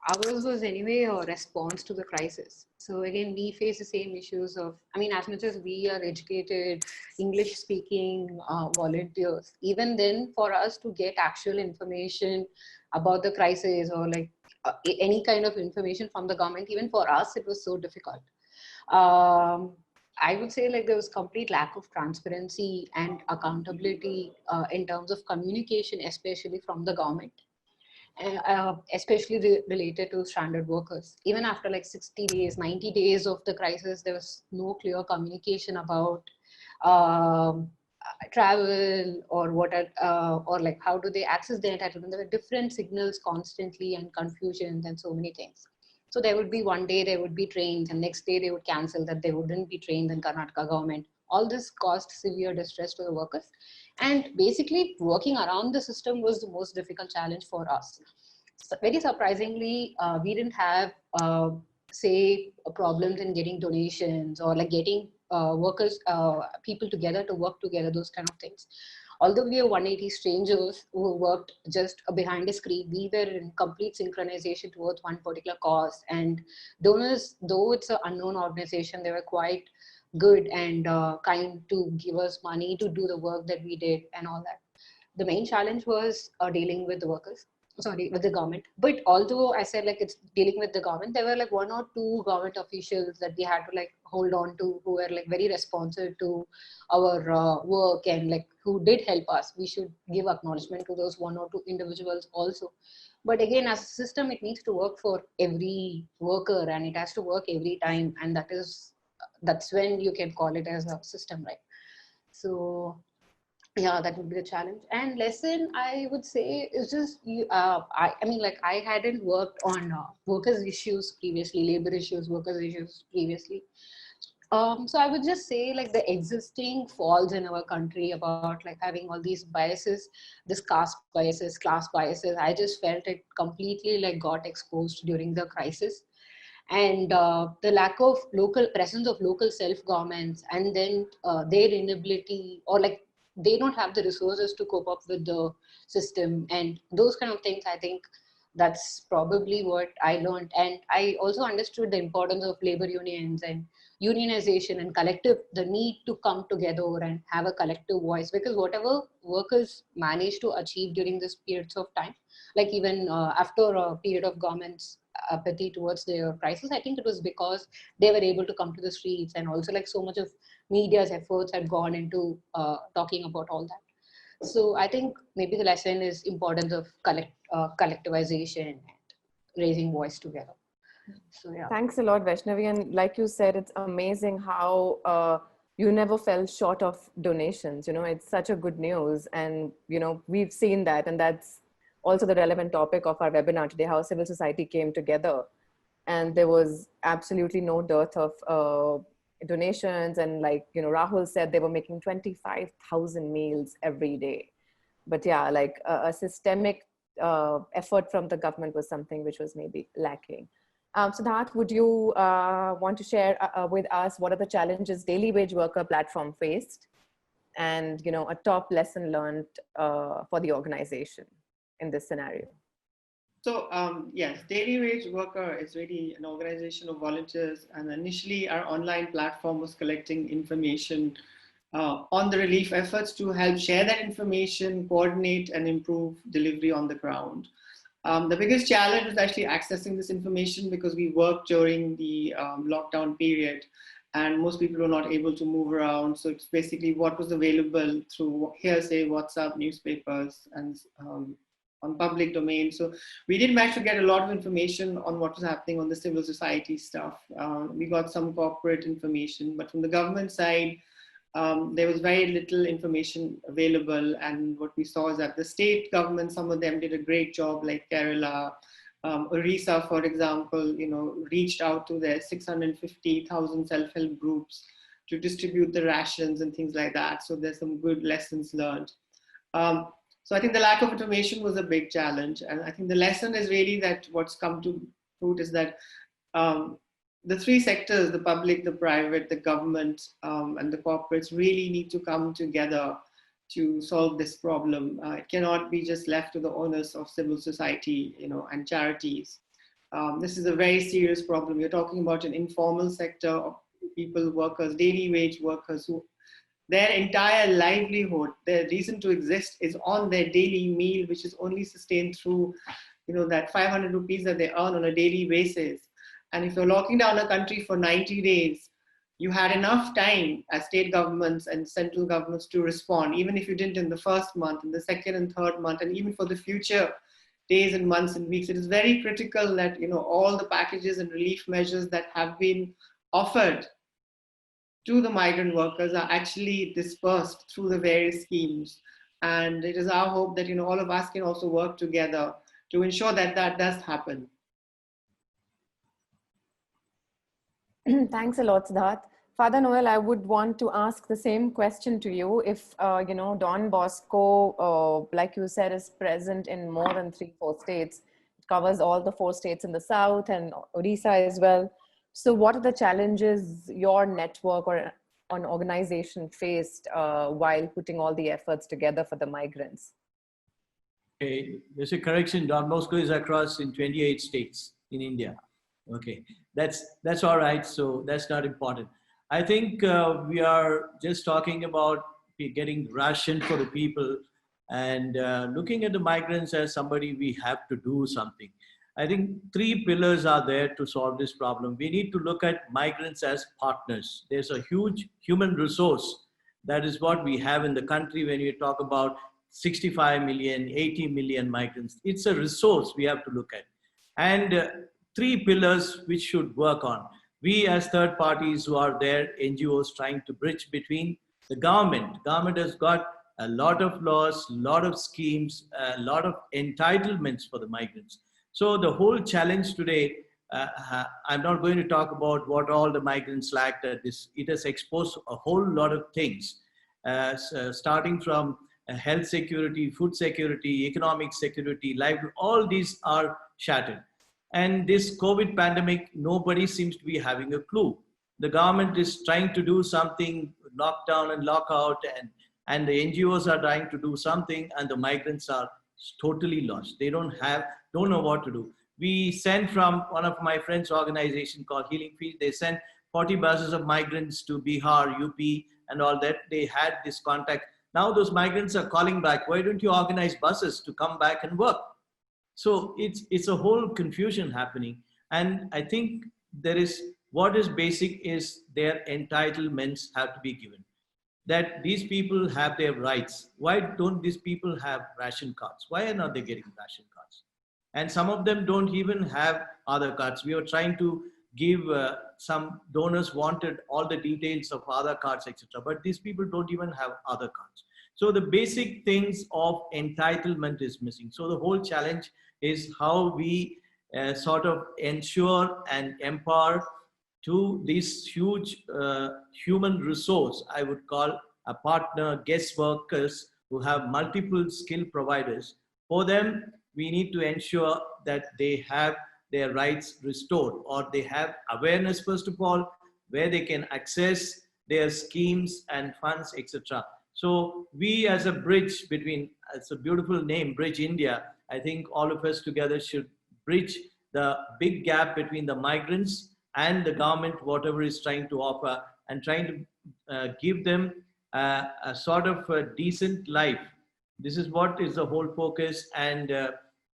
ours was anyway a response to the crisis. So again, we face the same issues of, I mean, as much as we are educated, English speaking volunteers, even then for us to get actual information about the crisis or like any kind of information from the government, even for us, it was so difficult. I would say like there was complete lack of transparency and accountability in terms of communication, especially from the government. Especially related to stranded workers. Even after like 60 days, 90 days of the crisis, there was no clear communication about travel or or like how do they access their entitlement. There were different signals constantly and confusions and so many things. So there would be one day there would be trains and next day they would cancel that they wouldn't be trained in Karnataka government. All this caused severe distress to the workers. And basically working around the system was the most difficult challenge for us. So very surprisingly, we didn't have, say, problems in getting donations or like getting workers, people together to work together, those kind of things. Although we are 180 strangers who worked just behind a screen, we were in complete synchronization towards one particular cause. And donors, though it's an unknown organization, they were quite good and kind to give us money to do the work that we did and all that. The main challenge was dealing with the workers, with the government. But although I said like it's dealing with the government, there were like one or two government officials that we had to like hold on to, who were like very responsive to our work and like who did help us. We should give acknowledgement to those one or two individuals also. But again, as a system, it needs to work for every worker and it has to work every time. And that's when you can call it as a system, right? So yeah, that would be the challenge. And lesson I would say is just I mean, like I hadn't worked on workers issues previously, labor issues, workers issues previously. So I would just say like the existing faults in our country about like having all these biases, this caste biases, class biases, I just felt it completely like got exposed during the crisis. And the lack of local presence of local self-governments, and then their inability or like they don't have the resources to cope up with the system and those kind of things. I think that's probably what I learned. And I also understood the importance of labor unions and unionization and collective, the need to come together and have a collective voice, because whatever workers managed to achieve during this periods of time, like even after a period of government's apathy towards their crisis, I think it was because they were able to come to the streets, and also like so much of media's efforts had gone into talking about all that. So I think maybe the lesson is importance of collectivization, raising voice together. So yeah. Thanks a lot, Vaishnavi. And like you said, it's amazing how you never fell short of donations. You know, it's such a good news. And, you know, we've seen that. And that's also the relevant topic of our webinar today, how civil society came together. And there was absolutely no dearth of donations. And like, you know, Rahul said, they were making 25,000 meals every day. But yeah, like a systemic effort from the government was something which was maybe lacking. Siddharth, would you want to share with us what are the challenges daily wage worker platform faced, and you know, a top lesson learned for the organization in this scenario? So yes, Daily Wage Worker is really an organization of volunteers, and initially our online platform was collecting information on the relief efforts to help share that information, coordinate and improve delivery on the ground. The biggest challenge was actually accessing this information because we worked during the lockdown period and most people were not able to move around. So it's basically what was available through hearsay, WhatsApp, newspapers, and on public domain. So we did manage to get a lot of information on what was happening on the civil society stuff. We got some corporate information, but from the government side, there was very little information available. And what we saw is that the state government, some of them did a great job, like Kerala, Orissa, for example, you know, reached out to their 650,000 self-help groups to distribute the rations and things like that. So there's some good lessons learned. So I think the lack of information was a big challenge. And I think the lesson is really that what's come to fruit is that the three sectors, the public, the private, the government, and the corporates really need to come together to solve this problem. It cannot be just left to the owners of civil society, you know, and charities. This is a very serious problem. You're talking about an informal sector of people, workers, daily wage workers, who their entire livelihood, their reason to exist is on their daily meal, which is only sustained through, you know, that 500 rupees that they earn on a daily basis. And if you're locking down a country for 90 days, you had enough time as state governments and central governments to respond, even if you didn't in the first month, in the second and third month, and even for the future days and months and weeks. It is very critical that, you know, all the packages and relief measures that have been offered to the migrant workers are actually dispersed through the various schemes. And it is our hope that, you know, all of us can also work together to ensure that that does happen. Thanks a lot, Siddharth. Father Noel, I would want to ask the same question to you. If, you know, Don Bosco, like you said, is present in more than 3-4 states, it covers all the 4 states in the south and Odisha as well. So what are the challenges your network or an organization faced while putting all the efforts together for the migrants? Okay, there's a correction. Don Bosco is across in 28 states in India. Okay, that's all right. So that's not important. I think we are just talking about getting ration for the people and looking at the migrants as somebody we have to do something. I think 3 pillars are there to solve this problem. We need to look at migrants as partners. There's a huge human resource. That is what we have in the country when you talk about 65 million, 80 million migrants. It's a resource we have to look at. And 3 pillars which should work on. We as third parties who are there, NGOs trying to bridge between the government. Government has got a lot of laws, a lot of schemes, a lot of entitlements for the migrants. So the whole challenge today, I'm not going to talk about what all the migrants lack. It has exposed a whole lot of things, starting from health security, food security, economic security, life, all these are shattered. And this COVID pandemic, nobody seems to be having a clue. The government is trying to do something, lockdown and lockout, and the NGOs are trying to do something, and the migrants are totally lost. They don't know what to do. We sent from one of my friends' organization called Healing Field, they sent 40 buses of migrants to Bihar, UP, and all that. They had this contact. Now those migrants are calling back, why don't you organize buses to come back and work? So it's a whole confusion happening. And I think what is basic is their entitlements have to be given. That these people have their rights. Why don't these people have ration cards? Why are not they getting ration cards? And some of them don't even have Aadhaar cards. We were trying to give some donors wanted all the details of Aadhaar cards, etc. But these people don't even have Aadhaar cards. So the basic things of entitlement is missing. So the whole challenge is how we sort of ensure and empower to this huge human resource, I would call a partner, guest workers who have multiple skill providers. For them, we need to ensure that they have their rights restored, or they have awareness, first of all, where they can access their schemes and funds, etc. So we as a bridge between, it's a beautiful name, Bridge India, I think all of us together should bridge the big gap between the migrants and the government, whatever is trying to offer, and trying to give them a sort of a decent life. This is what is the whole focus. And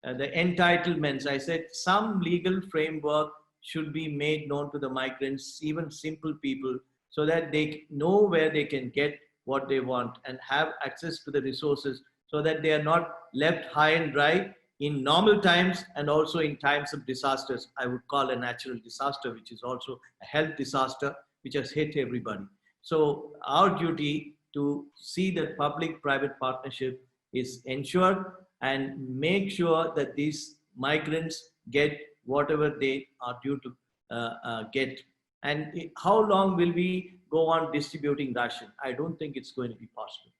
the entitlements, I said some legal framework should be made known to the migrants, even simple people, so that they know where they can get what they want and have access to the resources, so that they are not left high and dry in normal times and also in times of disasters. I would call a natural disaster, which is also a health disaster, which has hit everybody. So our duty to see that public-private partnership is ensured and make sure that these migrants get whatever they are due to get. And how long will we go on distributing ration? I don't think it's going to be possible.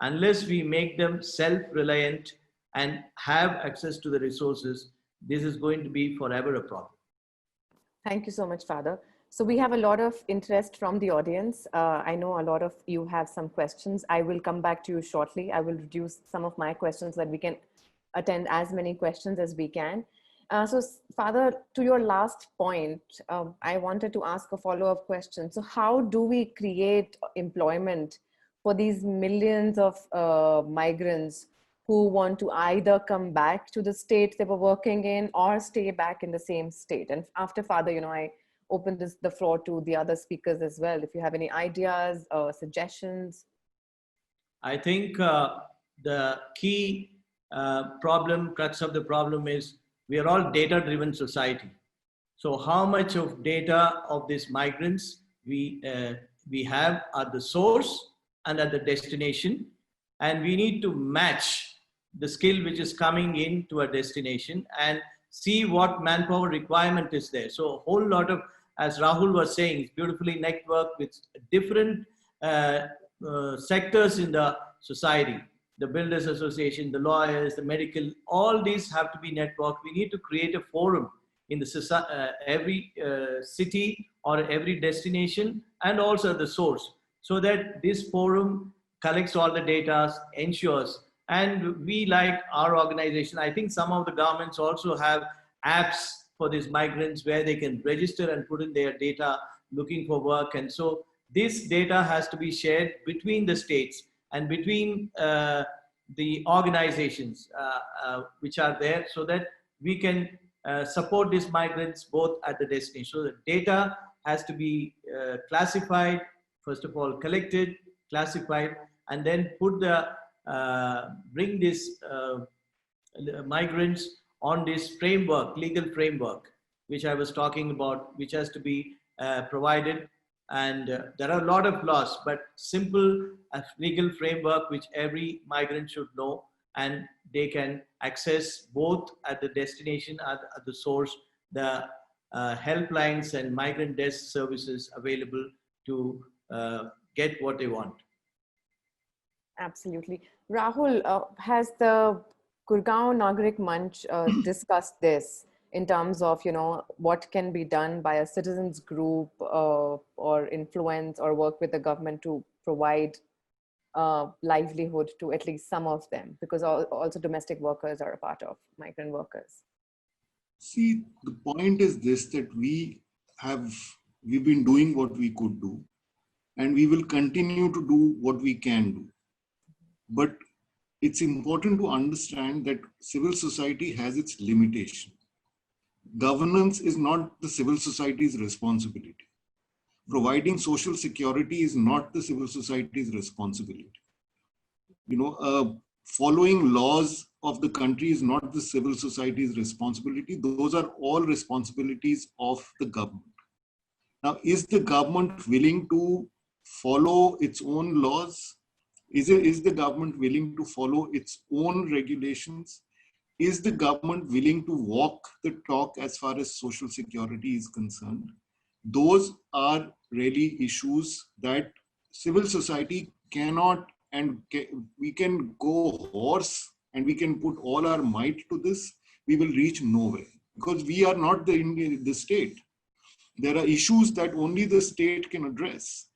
Unless we make them self-reliant and have access to the resources, this is going to be forever a problem. Thank you so much, Father. So we have a lot of interest from the audience. I know a lot of you have some questions. I will come back to you shortly. I will reduce some of my questions so that we can attend as many questions as we can. So Father, to your last point, I wanted to ask a follow-up question. So how do we create employment for these millions of migrants who want to either come back to the state they were working in or stay back in the same state? And after Father, you know, I open the floor to the other speakers as well. If you have any ideas or suggestions. I think the key crux of the problem is we are all data-driven society. So how much of data of these migrants we have at the source and at the destination, and we need to match the skill which is coming in to a destination and see what manpower requirement is there. So a whole lot of, as Rahul was saying, it's beautifully networked with different sectors in the society. The Builders Association, the lawyers, the medical, all these have to be networked. We need to create a forum in the every city or every destination and also the source, so that this forum collects all the data, ensures. And we, like our organization, I think some of the governments also have apps for these migrants where they can register and put in their data looking for work. And so this data has to be shared between the states and between the organizations which are there, so that we can support these migrants both at the destination. So the data has to be classified, first of all collected, classified, and then put bring these migrants on this framework, legal framework, which I was talking about, which has to be provided. And there are a lot of laws, but simple legal framework which every migrant should know, and they can access both at the destination, at the source, the helplines and migrant desk services available to get what they want. Absolutely. Rahul, has the Gurgaon Nagrik Manch discussed this in terms of, you know, what can be done by a citizens group or influence or work with the government to provide livelihood to at least some of them, because also domestic workers are a part of migrant workers? See, the point is this, that we've been doing what we could do, and we will continue to do what we can do. But it's important to understand that civil society has its limitation. Governance is not the civil society's responsibility. Providing social security is not the civil society's responsibility. You know, following laws of the country is not the civil society's responsibility. Those are all responsibilities of the government. Now, is the government willing to follow its own laws? Is the government willing to follow its own regulations? Is the government willing to walk the talk as far as social security is concerned? Those are really issues that civil society cannot, and we can go horse and we can put all our might to this, we will reach nowhere because we are not the state. There are issues that only the state can address.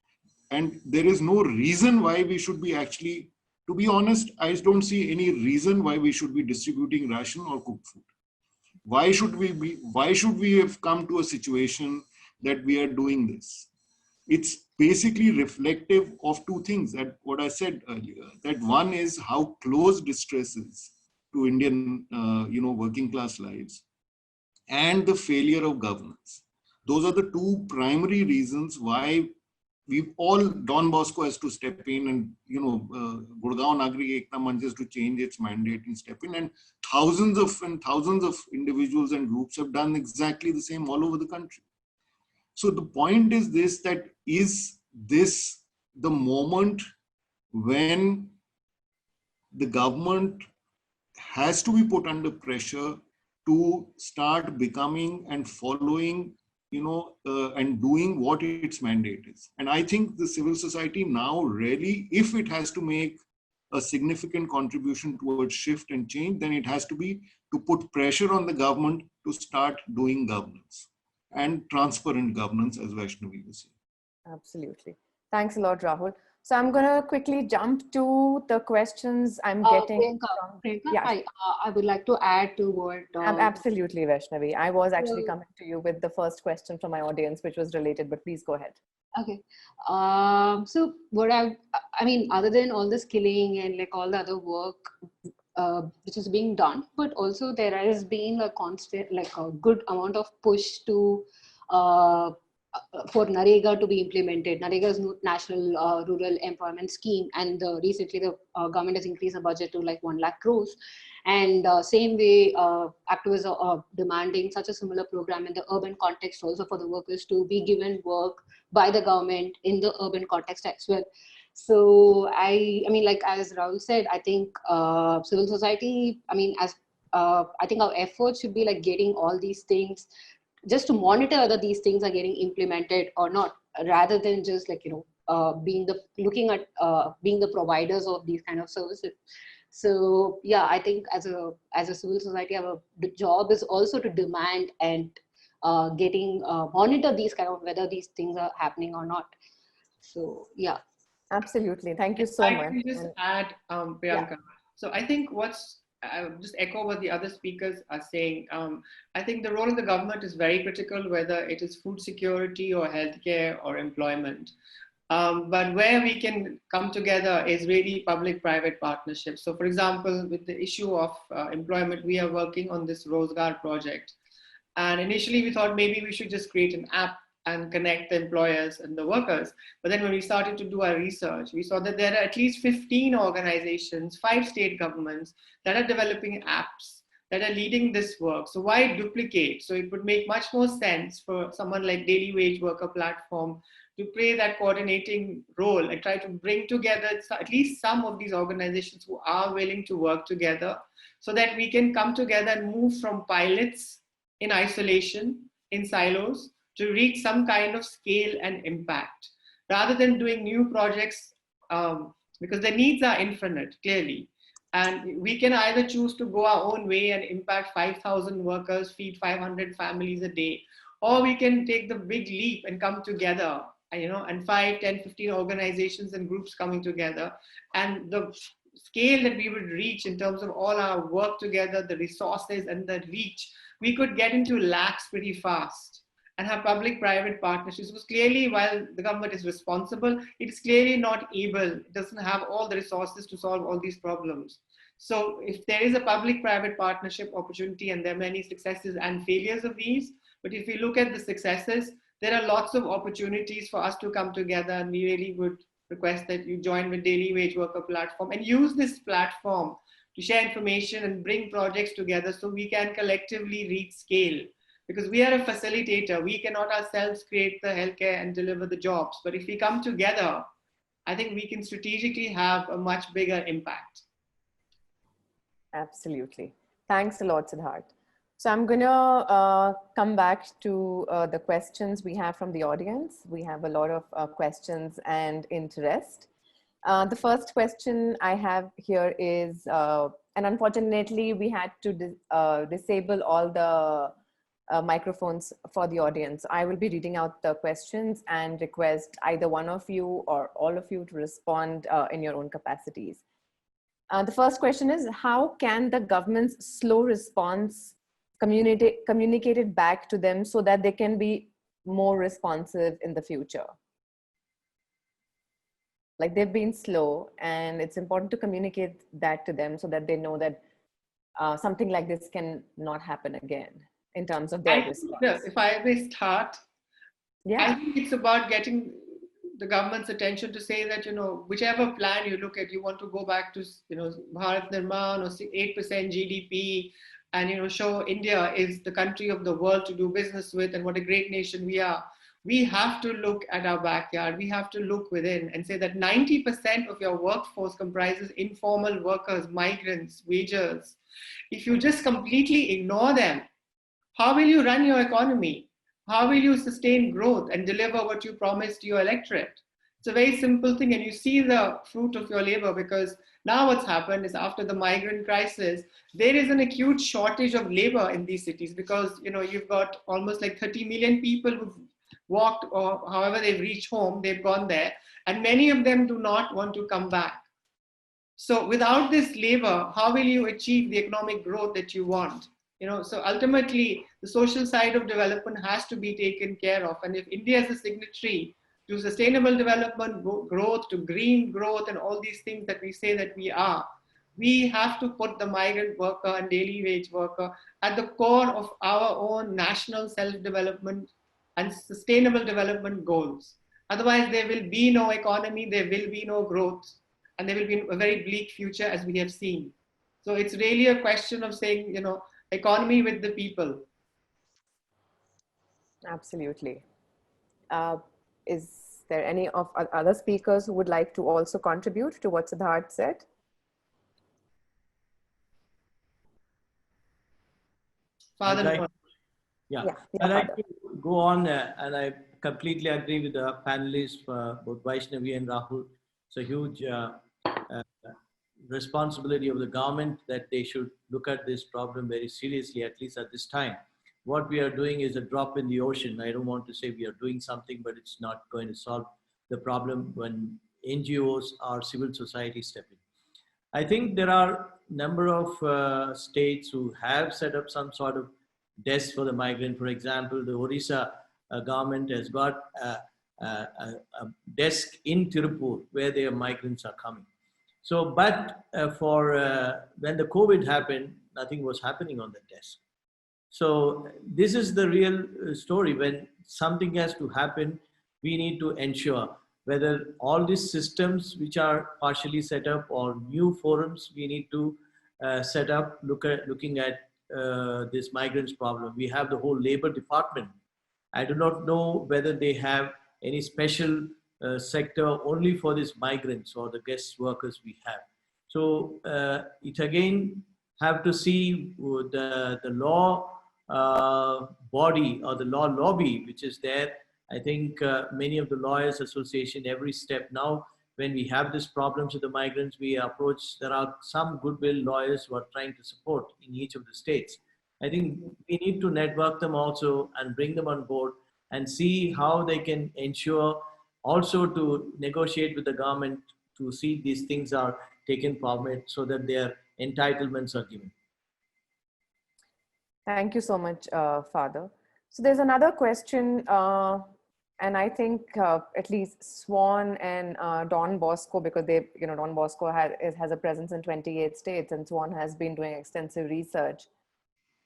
And there is no reason why we should be actually, to be honest, I don't see any reason why we should be distributing ration or cooked food. Why should we have come to a situation that we are doing this? It's basically reflective of two things, that what I said earlier, that one is how close distress is to Indian, working class lives, and the failure of governance. Those are the two primary reasons why Don Bosco has to step in, and Gurgaon Nagrik Ekta Manch has to change its mandate and step in, and thousands of individuals and groups have done exactly the same all over the country. So the point is this, that is this the moment when the government has to be put under pressure to start becoming and following, and doing what its mandate is. And I think the civil society now really, if it has to make a significant contribution towards shift and change, then it has to be to put pressure on the government to start doing governance, and transparent governance, as Vaishnavi was saying. Absolutely. Thanks a lot, Rahul. So I'm going to quickly jump to the questions I'm getting. Priyanka, yeah. I would like to add to what... Absolutely, Vaishnavi. I was actually coming to you with the first question from my audience, which was related, but please go ahead. Okay. So what I mean, other than all this killing and like all the other work which is being done, but also there has been a constant, like a good amount of push to for NREGA to be implemented. NREGA is National Rural Employment Scheme, and recently the government has increased the budget to like 1 lakh crores. And same way, activists are demanding such a similar program in the urban context also for the workers to be given work by the government in the urban context as well. So I mean, like as Rahul said, I think civil society, I mean, I think our efforts should be like getting all these things, just to monitor whether these things are getting implemented or not, rather than just like, being the providers of these kind of services. So yeah, I think as a civil society, our job is also to demand and monitor these kind of whether these things are happening or not. So yeah. Absolutely. Thank you so much. I can just add, Priyanka. Yeah. So I think I'll just echo what the other speakers are saying. I think the role of the government is very critical, whether it is food security or healthcare or employment. But where we can come together is really public-private partnerships. So for example, with the issue of employment, we are working on this Rozgar project. And initially we thought maybe we should just create an app and connect the employers and the workers. But then when we started to do our research, we saw that there are at least 15 organizations, 5 state governments that are developing apps that are leading this work. So why duplicate? So it would make much more sense for someone like Daily Wage Worker Platform to play that coordinating role and try to bring together at least some of these organizations who are willing to work together, so that we can come together and move from pilots in isolation, in silos, to reach some kind of scale and impact, rather than doing new projects, because the needs are infinite, clearly. And we can either choose to go our own way and impact 5,000 workers, feed 500 families a day, or we can take the big leap and come together, and 5, 10, 15 organizations and groups coming together. And the scale that we would reach in terms of all our work together, the resources and the reach, we could get into lakhs pretty fast and have public-private partnerships. Because clearly, while the government is responsible, it is clearly not able, it doesn't have all the resources to solve all these problems. So if there is a public-private partnership opportunity, and there are many successes and failures of these, but if we look at the successes, there are lots of opportunities for us to come together, and we really would request that you join with Daily Wage Worker Platform and use this platform to share information and bring projects together so we can collectively reach scale. Because we are a facilitator, we cannot ourselves create the healthcare and deliver the jobs. But if we come together, I think we can strategically have a much bigger impact. Absolutely. Thanks a lot, Siddharth. So I'm going to come back to the questions we have from the audience. We have a lot of questions and interest. The first question I have here is, and unfortunately we had to disable all the microphones for the audience. I will be reading out the questions and request either one of you or all of you to respond in your own capacities. The first question is, how can the government's slow response communicated back to them so that they can be more responsive in the future? Like, they've been slow, and it's important to communicate that to them so that they know that something like this can not happen again in terms of their response. If I may start, I think it's about getting the government's attention to say that, whichever plan you look at, you want to go back to, Bharat Nirman or 8% GDP, and, show India is the country of the world to do business with and what a great nation we are. We have to look at our backyard. We have to look within and say that 90% of your workforce comprises informal workers, migrants, wagers. If you just completely ignore them, how will you run your economy? How will you sustain growth and deliver what you promised to your electorate? It's a very simple thing, and you see the fruit of your labor, because now what's happened is, after the migrant crisis, there is an acute shortage of labor in these cities, because you've got almost like 30 million people who've walked, or however they've reached home, they've gone there, and many of them do not want to come back. So without this labor, how will you achieve the economic growth that you want? So ultimately, the social side of development has to be taken care of. And if India is a signatory to sustainable development, growth, to green growth, and all these things that we say that we are, we have to put the migrant worker and daily wage worker at the core of our own national self-development and sustainable development goals. Otherwise, there will be no economy, there will be no growth, and there will be a very bleak future, as we have seen. So it's really a question of saying, economy with the people. Absolutely. Is there any of other speakers who would like to also contribute to what Siddharth said? Father, I'd like to go on, and I completely agree with the panelists, both Vaishnavi and Rahul. It's a huge responsibility of the government that they should look at this problem very seriously, at least at this time. What we are doing is a drop in the ocean. I don't want to say we are doing something, but it's not going to solve the problem when NGOs or civil society step in. I think there are a number of states who have set up some sort of desk for the migrant. For example, the Orissa government has got a desk in Tirupur where their migrants are coming. So, but when the COVID happened, nothing was happening on the desk. So this is the real story. When something has to happen, we need to ensure whether all these systems which are partially set up or new forums we need to set up, looking at this migrants problem. We have the whole labor department. I do not know whether they have any special sector only for these migrants or the guest workers we have. So it again have to see the law body or the law lobby which is there. I think many of the lawyers association, every step now, when we have these problems with the migrants, we approach, there are some goodwill lawyers who are trying to support in each of the states. I think we need to network them also and bring them on board and see how they can ensure also to negotiate with the government to see these things are taken from it so that their entitlements are given. Thank you so much, Father. So there's another question, and I think at least Swan and Don Bosco, because they, Don Bosco has a presence in 28 states, and Swan has been doing extensive research.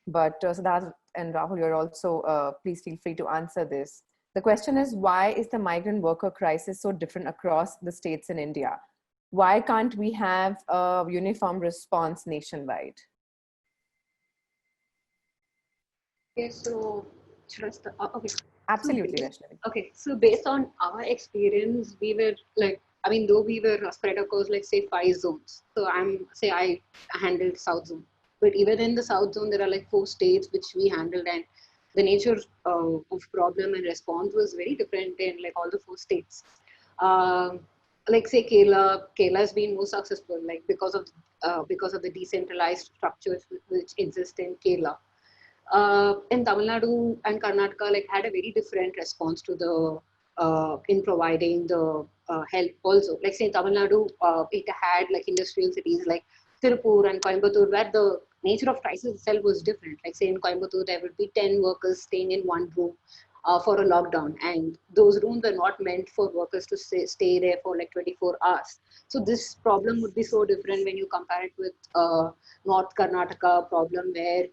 But Siddharth and Rahul, you're also, please feel free to answer this. The question is, why is the migrant worker crisis so different across the states in India? why can't we have a uniform response nationwide? Okay, so should I start? Okay. Absolutely, So, Vaishnavi. okay, so based on our experience, we were like, I mean, though we were spread across like say 5 zones. So I handled South Zone, but even in the South Zone, there are like 4 states which we handled, and the nature of problem and response was very different in like all the 4 states. Um, like say Kerala has been more successful, like because of the decentralized structures which exist in Kerala. In Tamil Nadu and Karnataka, like had a very different response to the in providing the help also. Like say in Tamil Nadu, it had like industrial cities like Tirupur and Coimbatore, where the nature of crisis itself was different. Like say in Coimbatore, there would be 10 workers staying in one room for a lockdown, and those rooms are not meant for workers to stay there for like 24 hours. So this problem would be so different when you compare it with North Karnataka problem, where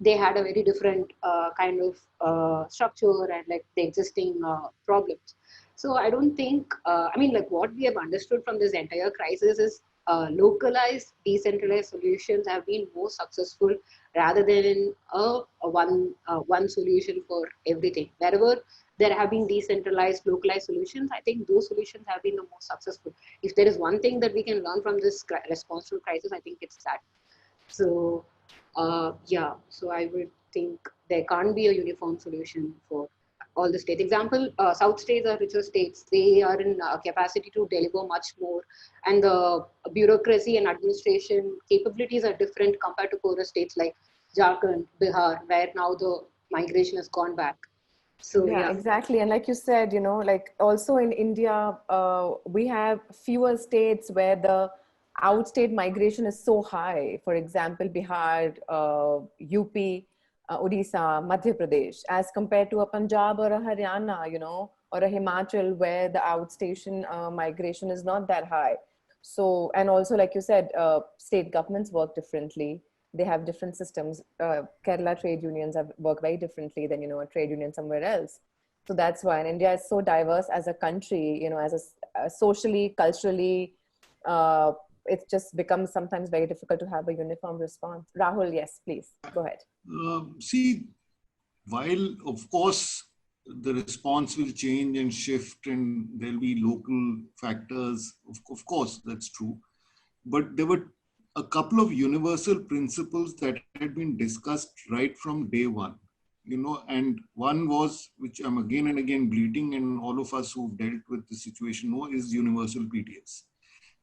they had a very different kind of structure and like the existing problems. So I don't think, I mean, like what we have understood from this entire crisis is localized, decentralized solutions have been more successful rather than one solution for everything. Wherever there have been decentralized, localized solutions, I think those solutions have been the most successful. If there is one thing that we can learn from this response to crisis, I think it's that. So yeah, so I would think there can't be a uniform solution for all the states. Example, South states are richer states. They are in capacity to deliver much more, and the bureaucracy and administration capabilities are different compared to poorer states like Jharkhand, Bihar, where now the migration has gone back. So Yeah, yeah. exactly. And like you said, you know, like also in India, we have fewer states where the outstate migration is so high. For example, Bihar, UP, Odisha, Madhya Pradesh, as compared to a Punjab or a Haryana, you know, or a Himachal, where the outstation migration is not that high. So, and also, like you said, state governments work differently. They have different systems. Kerala trade unions work very differently than, you know, a trade union somewhere else. So that's why, and India is so diverse as a country, you know, as a socially, culturally, it just becomes sometimes very difficult to have a uniform response. Rahul, yes, please go ahead. See, while of course the response will change and shift and there'll be local factors, of course, that's true. But there were a couple of universal principles that had been discussed right from day one, you know, and one was, which I'm again and again bleating, and all of us who've dealt with the situation know, is universal PDS.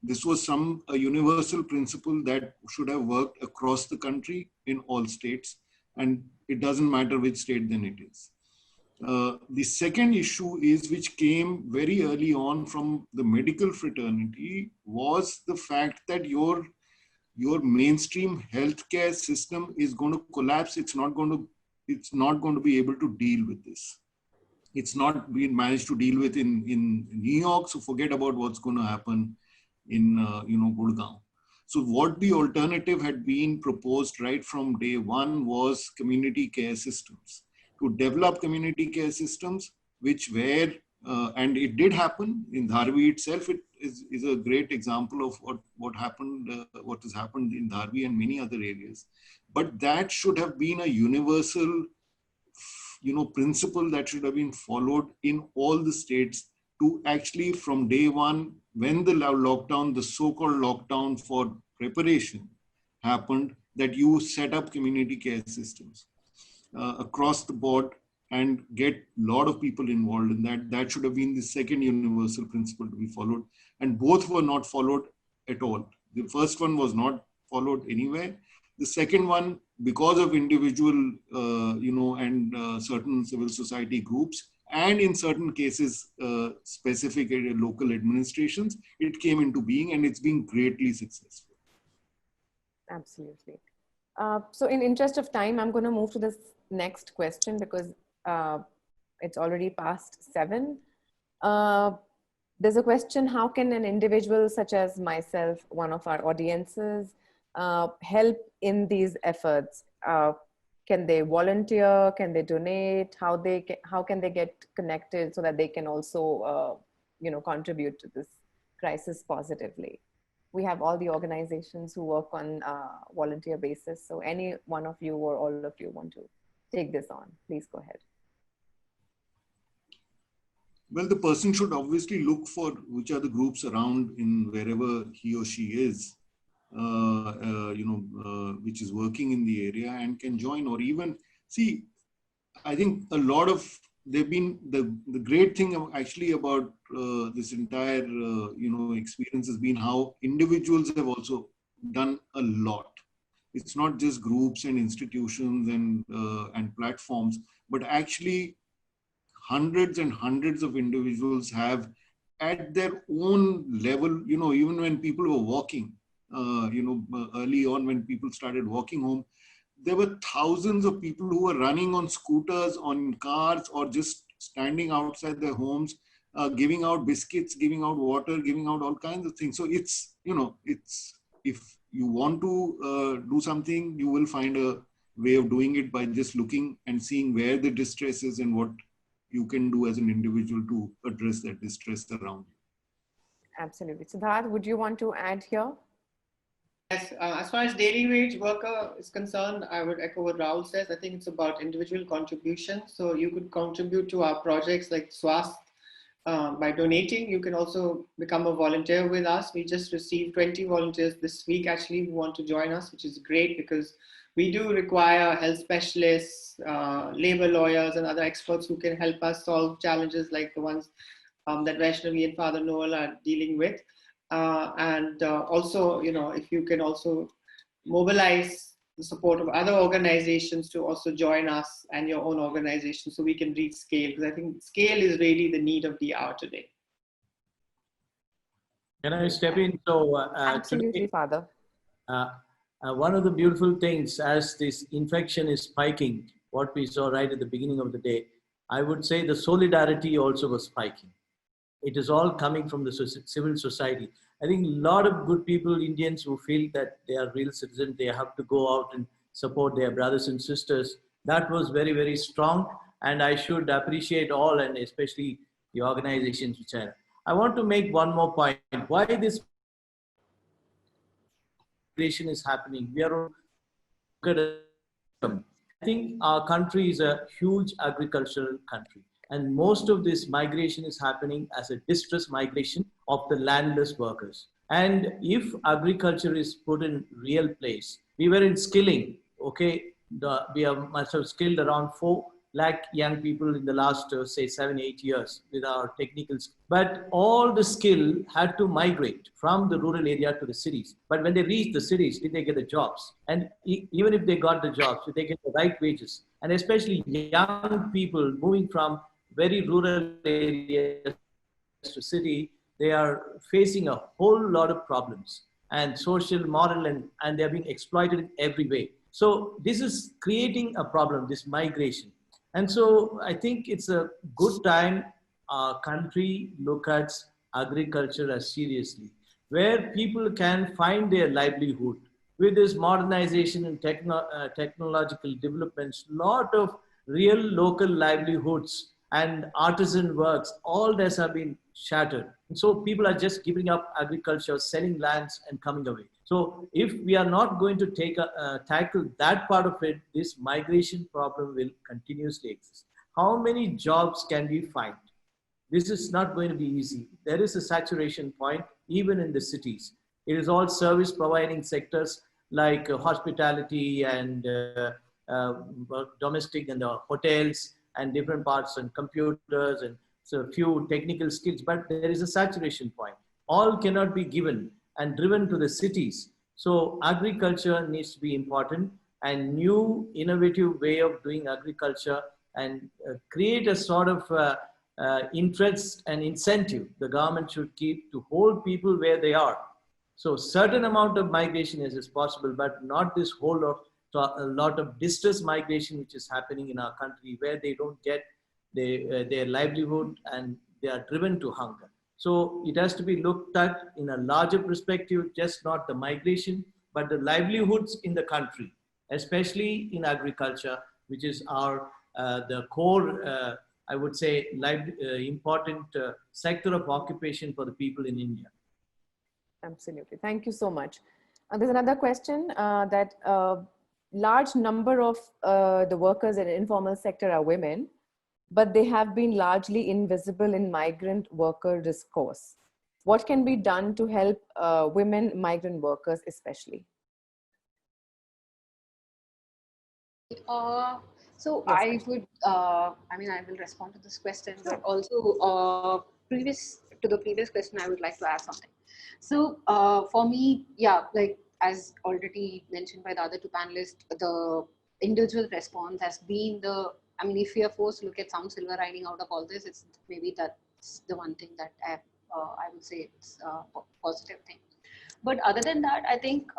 This was a universal principle that should have worked across the country in all states, and it doesn't matter which state then it is. The second issue is, which came very early on from the medical fraternity, was the fact that your mainstream healthcare system is going to collapse. It's not going to be able to deal with this. It's not been managed to deal with in New York, so forget about what's going to happen in Gurgaon. So what the alternative had been proposed right from day one was community care systems, to develop community care systems which were, and it did happen in Dharvi itself. It is a great example of what happened, what has happened in Dharvi and many other areas. But that should have been a universal, principle that should have been followed in all the states, to actually from day one, when the lockdown, the so-called lockdown for preparation happened, that you set up community care systems across the board and get a lot of people involved in that. That should have been the second universal principle to be followed. And both were not followed at all. The first one was not followed anywhere. The second one, because of individual, and certain civil society groups, and in certain cases, specific local administrations, it came into being, and it's been greatly successful. Absolutely. So in interest of time, I'm going to move to this next question because it's already past 7. There's a question: how can an individual such as myself, one of our audiences, help in these efforts? Can they volunteer? Can they donate? How can they get connected so that they can also, contribute to this crisis positively. We have all the organizations who work on volunteer basis. So any one of you or all of you want to take this on, please go ahead. Well, the person should obviously look for which are the groups around in wherever he or she is, which is working in the area and can join, or even see, I think a lot of, they've been, the great thing actually about this entire, experience has been how individuals have also done a lot. It's not just groups and institutions and platforms, but actually hundreds and hundreds of individuals have at their own level, even when people were walking, early on when people started walking home, there were thousands of people who were running on scooters, on cars, or just standing outside their homes, giving out biscuits, giving out water, giving out all kinds of things. So it's, if you want to do something, you will find a way of doing it by just looking and seeing where the distress is and what you can do as an individual to address that distress around you. Absolutely. Siddharth, would you want to add here? Yes, as far as daily wage worker is concerned, I would echo what Rahul says. I think it's about individual contribution. So you could contribute to our projects like SWAST by donating. You can also become a volunteer with us. We just received 20 volunteers this week actually who want to join us, which is great because we do require health specialists, labor lawyers, and other experts who can help us solve challenges like the ones that Vaishnavi and Father Noel are dealing with. Also, if you can also mobilize the support of other organizations to also join us and your own organization so we can reach scale, because I think scale is really the need of the hour today. Can I step in? So, Absolutely, today, Father. one of the beautiful things as this infection is spiking, what we saw right at the beginning of the day, I would say the solidarity also was spiking. It is all coming from the civil society. I think a lot of good people, Indians who feel that they are real citizens, they have to go out and support their brothers and sisters. That was very, very strong. And I should appreciate all, and especially the organizations which are. I want to make one more point. Why this migration is happening? We are I think our country is a huge agricultural country. And most of this migration is happening as a distress migration of the landless workers. And if agriculture is put in real place, we were in skilling, okay? We must have skilled around 4 lakh young people in the last, say, 7-8 years with our technical skills. But all the skill had to migrate from the rural area to the cities. But when they reached the cities, did they get the jobs? And even if they got the jobs, did they get the right wages? And especially young people moving from very rural areas to city, they are facing a whole lot of problems and social, moral, and they're being exploited in every way. So this is creating a problem, this migration. And so I think it's a good time our country look at agriculture as seriously, where people can find their livelihood. With this modernization and technological developments, lot of real local livelihoods and artisan works, all this have been shattered. And so people are just giving up agriculture, selling lands and coming away. So if we are not going to tackle that part of it, this migration problem will continuously exist. How many jobs can we find? This is not going to be easy. There is a saturation point, even in the cities. It is all service providing sectors like hospitality and domestic and the hotels and different parts and computers and so a few technical skills, but there is a saturation point. All cannot be given and driven to the cities. So agriculture needs to be important, and new innovative way of doing agriculture and create a sort of interest and incentive the government should keep to hold people where they are. So certain amount of migration is possible, but not this whole a lot of distress migration which is happening in our country, where they don't get their livelihood and they are driven to hunger. So it has to be looked at in a larger perspective, just not the migration, but the livelihoods in the country, especially in agriculture, which is our the core, I would say, important sector of occupation for the people in India. Absolutely. Thank you so much. There's another question that large number of the workers in informal sector are women, but they have been largely invisible in migrant worker discourse. What can be done to help women migrant workers especially? So Yes, I would, I mean, I will respond to this question, but also previous to the previous question, I would like to add something. So for me, yeah, like as already mentioned by the other two panelists, the individual response has been the, I mean, if we are forced to look at some silver lining out of all this, it's maybe that's the one thing that I would say it's a positive thing. But other than that, I think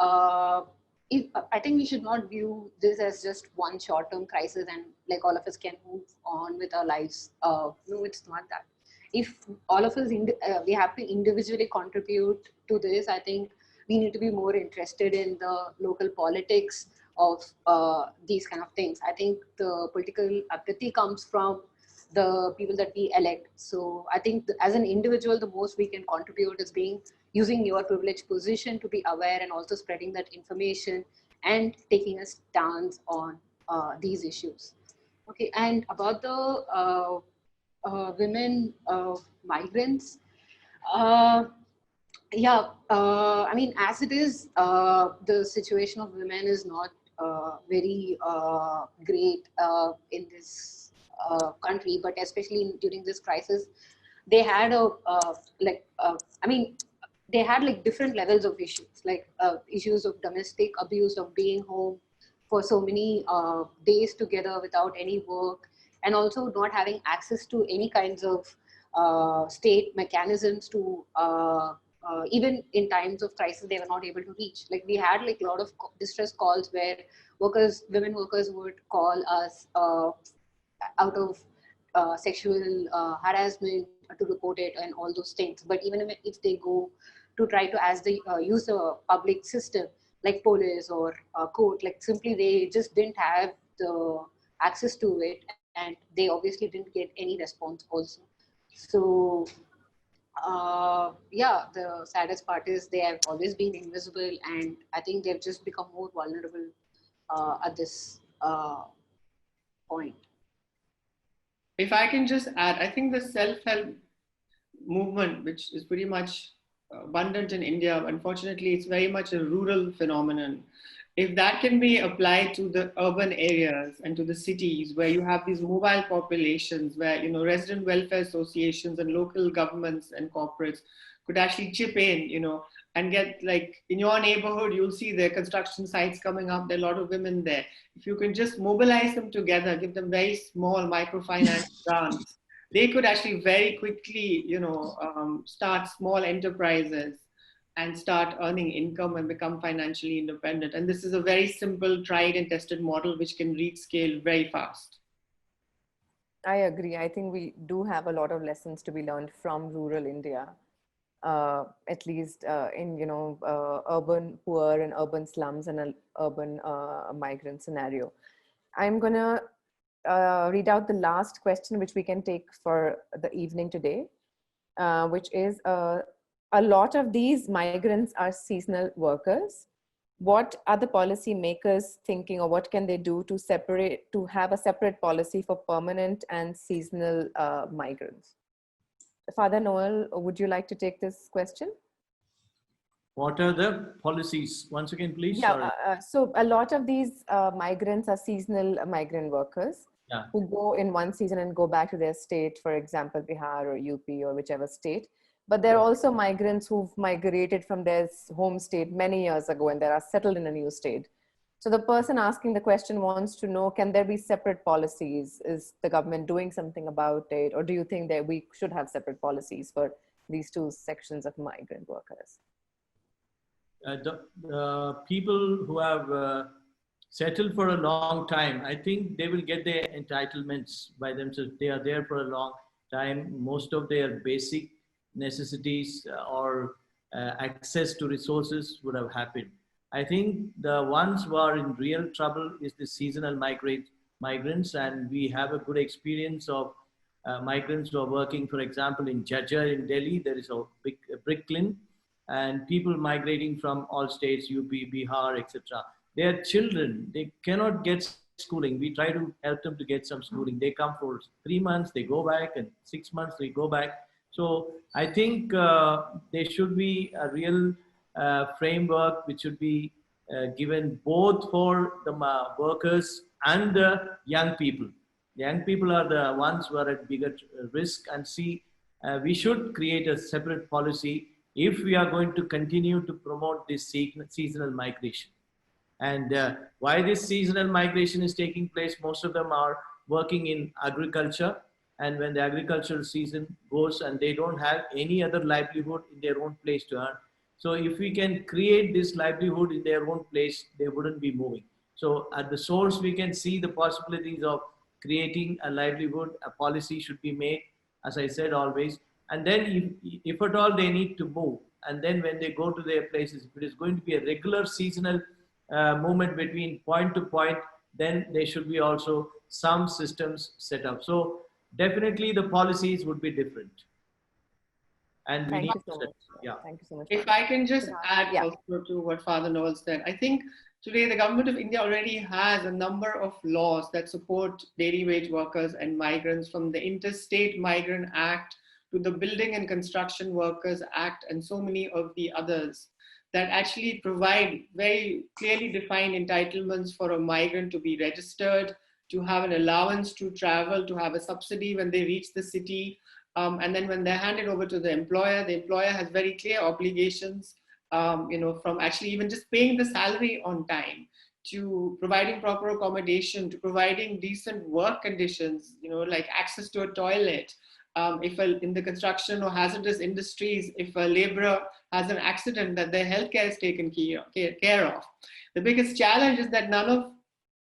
I think we should not view this as just one short-term crisis and like all of us can move on with our lives. No, it's not that. If all of us we have to individually contribute to this, I think we need to be more interested in the local politics of these kind of things. I think the political apathy comes from the people that we elect. So I think as an individual, the most we can contribute is being using your privileged position to be aware and also spreading that information and taking a stance on these issues. Okay, and about the women migrants, uh, yeah, I mean, as it is, the situation of women is not very great in this country, but especially during this crisis, they had I mean, they had like different levels of issues, like issues of domestic abuse, of being home for so many days together without any work, and also not having access to any kinds of state mechanisms to even in times of crisis, they were not able to reach. Like we had like a lot of distress calls where women workers would call us out of sexual harassment to report it and all those things. But even if they go to try to use the public system like police or court, like simply they just didn't have the access to it, and they obviously didn't get any response also. So yeah, the saddest part is they have always been invisible, and I think they've just become more vulnerable at this point. If I can just add, I think the self-help movement, which is pretty much abundant in India, unfortunately, it's very much a rural phenomenon. If that can be applied to the urban areas and to the cities where you have these mobile populations, where resident welfare associations and local governments and corporates could actually chip in, and get, like, in your neighborhood, you'll see the construction sites coming up. There are a lot of women there. If you can just mobilize them together, give them very small microfinance grants, they could actually very quickly, start small enterprises and start earning income and become financially independent. And this is a very simple, tried and tested model which can reach scale very fast. I agree. I think we do have a lot of lessons to be learned from rural India, at least in urban poor and urban slums and an urban migrant scenario. I'm gonna read out the last question, which we can take for the evening today, which is a lot of these migrants are seasonal workers. What are the policy makers thinking, or what can they do to have a separate policy for permanent and seasonal migrants? Father Noel, would you like to take this question? What are the policies? Once again, please. Yeah, so a lot of these migrants are seasonal migrant workers, yeah, who go in one season and go back to their state, for example, Bihar or UP or whichever state. But there are also migrants who've migrated from their home state many years ago and they are settled in a new state. So the person asking the question wants to know, can there be separate policies? Is the government doing something about it? Or do you think that we should have separate policies for these two sections of migrant workers? The people who have settled for a long time, I think they will get their entitlements by themselves. They are there for a long time. Most of their basic necessities or access to resources would have happened. I think the ones who are in real trouble is the seasonal migrants, and we have a good experience of migrants who are working, for example, in Jhajjar in Delhi. There is a big brick kiln, and people migrating from all states, UP, Bihar, etc. They are children. They cannot get schooling. We try to help them to get some schooling. They come for 3 months, they go back, and 6 months they go back. So I think there should be a real framework which should be given both for the workers and the young people. The young people are the ones who are at bigger risk, and see, we should create a separate policy if we are going to continue to promote this seasonal migration. And why this seasonal migration is taking place, most of them are working in agriculture. And when the agricultural season goes and they don't have any other livelihood in their own place to earn. So if we can create this livelihood in their own place, they wouldn't be moving. So at the source, we can see the possibilities of creating a livelihood. A policy should be made, as I said, always. And then if at all they need to move, and then when they go to their places, if it is going to be a regular seasonal movement between point to point, then there should be also some systems set up. So definitely the policies would be different. And we need to so much. Yeah. Thank you so much. If I can just add also to what Father Noel said, I think today the government of India already has a number of laws that support daily wage workers and migrants, from the Interstate Migrant Act to the Building and Construction Workers Act, and so many of the others that actually provide very clearly defined entitlements for a migrant to be registered, to have an allowance to travel, to have a subsidy when they reach the city. And then when they're handed over to the employer has very clear obligations, from actually even just paying the salary on time, to providing proper accommodation, to providing decent work conditions, like access to a toilet. In the construction or hazardous industries, if a laborer has an accident, that their healthcare is taken care of. The biggest challenge is that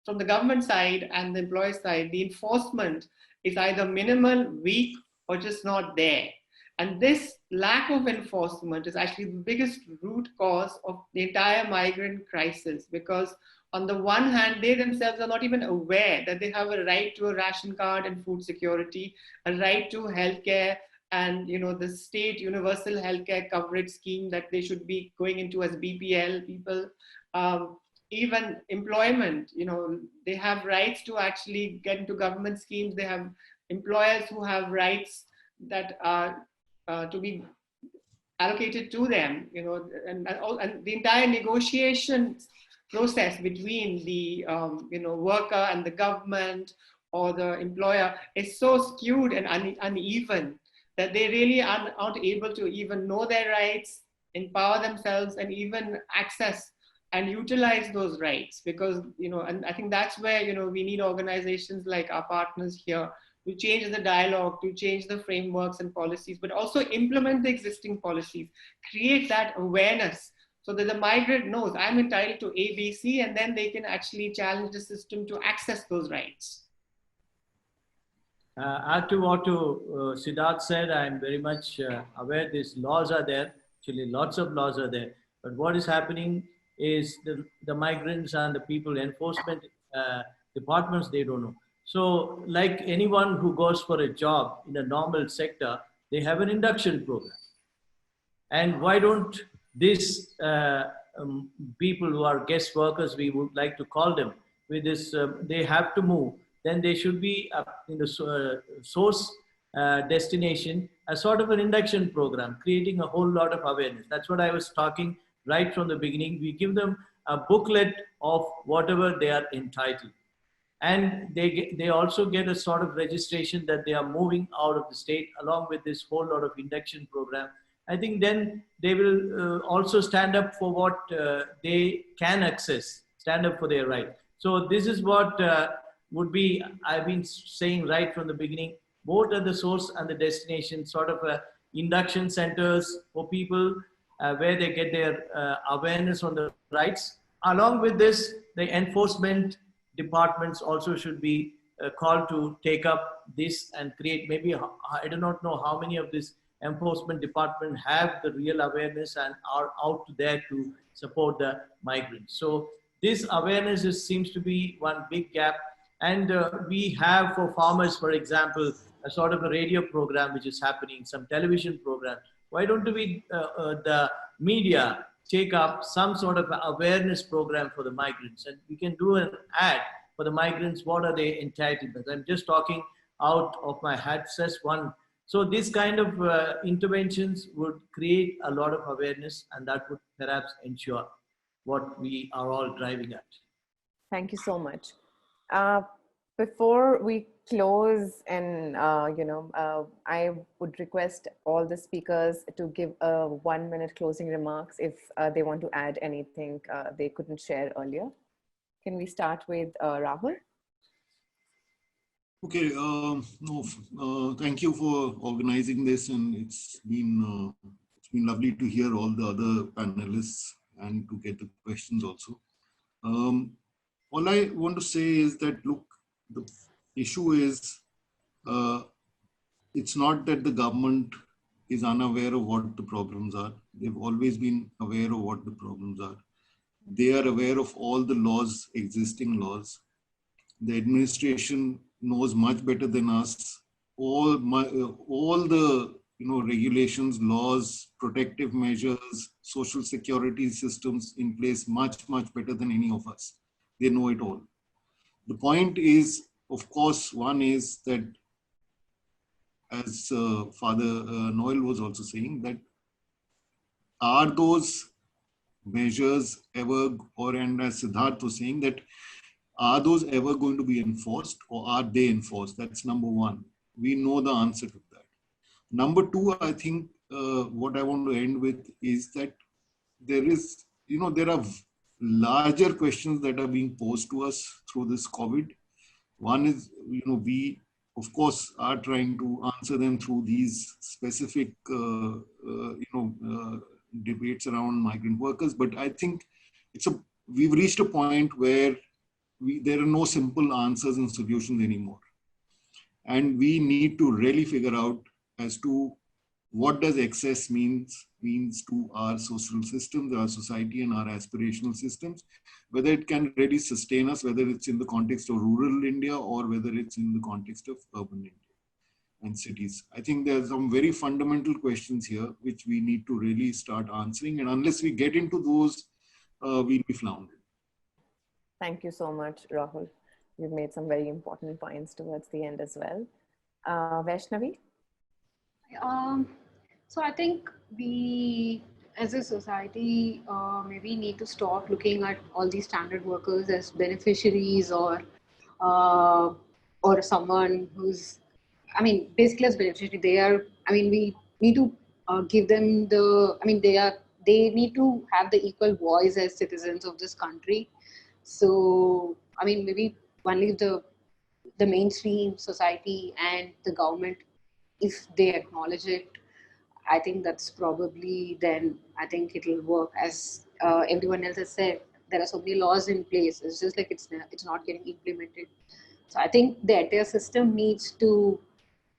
from the government side and the employer side, the enforcement is either minimal, weak, or just not there. And this lack of enforcement is actually the biggest root cause of the entire migrant crisis, because on the one hand, they themselves are not even aware that they have a right to a ration card and food security, a right to healthcare, and the state universal healthcare coverage scheme that they should be going into as BPL people. Even employment, they have rights to actually get into government schemes. They have employers who have rights that are to be allocated to them, and the entire negotiation process between the worker and the government or the employer is so skewed and uneven that they really aren't able to even know their rights, empower themselves, and even access and utilize those rights. Because and I think that's where we need organizations like our partners here to change the dialogue, to change the frameworks and policies, but also implement the existing policies, create that awareness so that the migrant knows I'm entitled to A, B, C, and then they can actually challenge the system to access those rights. Add to what Siddharth said, I'm very much aware these laws are there. Actually, lots of laws are there. But what is happening is the migrants and the people, enforcement departments, they don't know. So like anyone who goes for a job in a normal sector, they have an induction program. And why don't these people who are guest workers, we would like to call them, with this, they have to move, then they should be in the source destination, a sort of an induction program, creating a whole lot of awareness. That's what I was talking right from the beginning. We give them a booklet of whatever they are entitled. And they also get a sort of registration that they are moving out of the state, along with this whole lot of induction program. I think then they will also stand up for what they can access, stand up for their right. So this is what would be, I've been saying right from the beginning, both at the source and the destination, sort of induction centers for people where they get their awareness on the rights. Along with this, the enforcement departments also should be called to take up this and create, maybe, I do not know how many of this enforcement department have the real awareness and are out there to support the migrants. So this awareness seems to be one big gap. And we have for farmers, for example, a sort of a radio program which is happening, some television program. Why don't we, the media, take up some sort of awareness program for the migrants, and we can do an ad for the migrants. What are they entitled to? I'm just talking out of my head, says one. So this kind of interventions would create a lot of awareness, and that would perhaps ensure what we are all driving at. Thank you so much. Before we close, and I would request all the speakers to give a 1-minute closing remarks if they want to add anything they couldn't share earlier. Can we start with Rahul? Okay, thank you for organizing this, and it's been lovely to hear all the other panelists and to get the questions also. All I want to say is that, look, the issue is it's not that the government is unaware of what the problems are. They've always been aware of what the problems are. They are aware of all the laws, existing laws. The administration knows much better than us all the regulations, laws, protective measures, social security systems in place much better than any of us. They know it all. The point is, of course, one is that, as Father Noel was also saying, that are those measures ever, and as Siddharth was saying, that are those ever going to be enforced, or are they enforced? That's number one. We know the answer to that. Number two, I think what I want to end with is that there are larger questions that are being posed to us through this COVID. One is, we of course are trying to answer them through these specific, debates around migrant workers. But I think we've reached a point where there are no simple answers and solutions anymore. And we need to really figure out as to what does excess means to our social systems, our society, and our aspirational systems, whether it can really sustain us, whether it's in the context of rural India or whether it's in the context of urban India and cities. I think there's some very fundamental questions here which we need to really start answering. And unless we get into those, we'll be floundering. Thank you so much, Rahul. You've made some very important points towards the end as well. Vaishnavi? So I think we, as a society, maybe need to stop looking at all these standard workers as beneficiaries or someone who's, basically as beneficiary. They are, we need to give them they need to have the equal voice as citizens of this country. So, maybe only the mainstream society and the government, if they acknowledge it, I think that's probably then I think it'll work. As everyone else has said, there are so many laws in place. It's just like it's not getting implemented. So I think the entire system needs to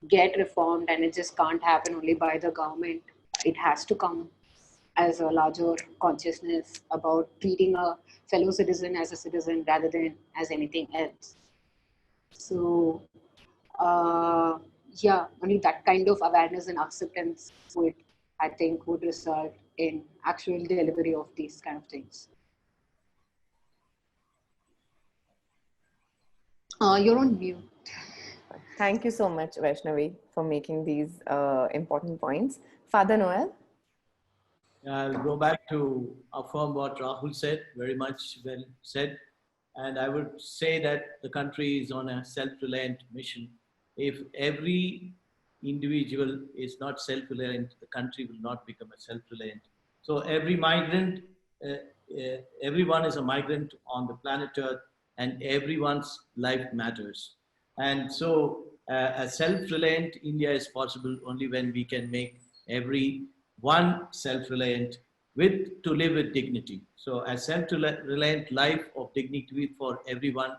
get reformed, and it just can't happen only by the government. It has to come as a larger consciousness about treating a fellow citizen as a citizen rather than as anything else. So only that kind of awareness and acceptance would result in actual delivery of these kind of things. You're on mute. Thank you so much, Vaishnavi, for making these important points. Father Noel? I'll go back to affirm what Rahul said, very much well said. And I would say that the country is on a self-reliant mission. If every individual is not self-reliant, the country will not become a self-reliant. So every migrant, everyone is a migrant on the planet Earth, and everyone's life matters. And so a self-reliant India is possible only when we can make every one self-reliant to live with dignity. So a self-reliant life of dignity for everyone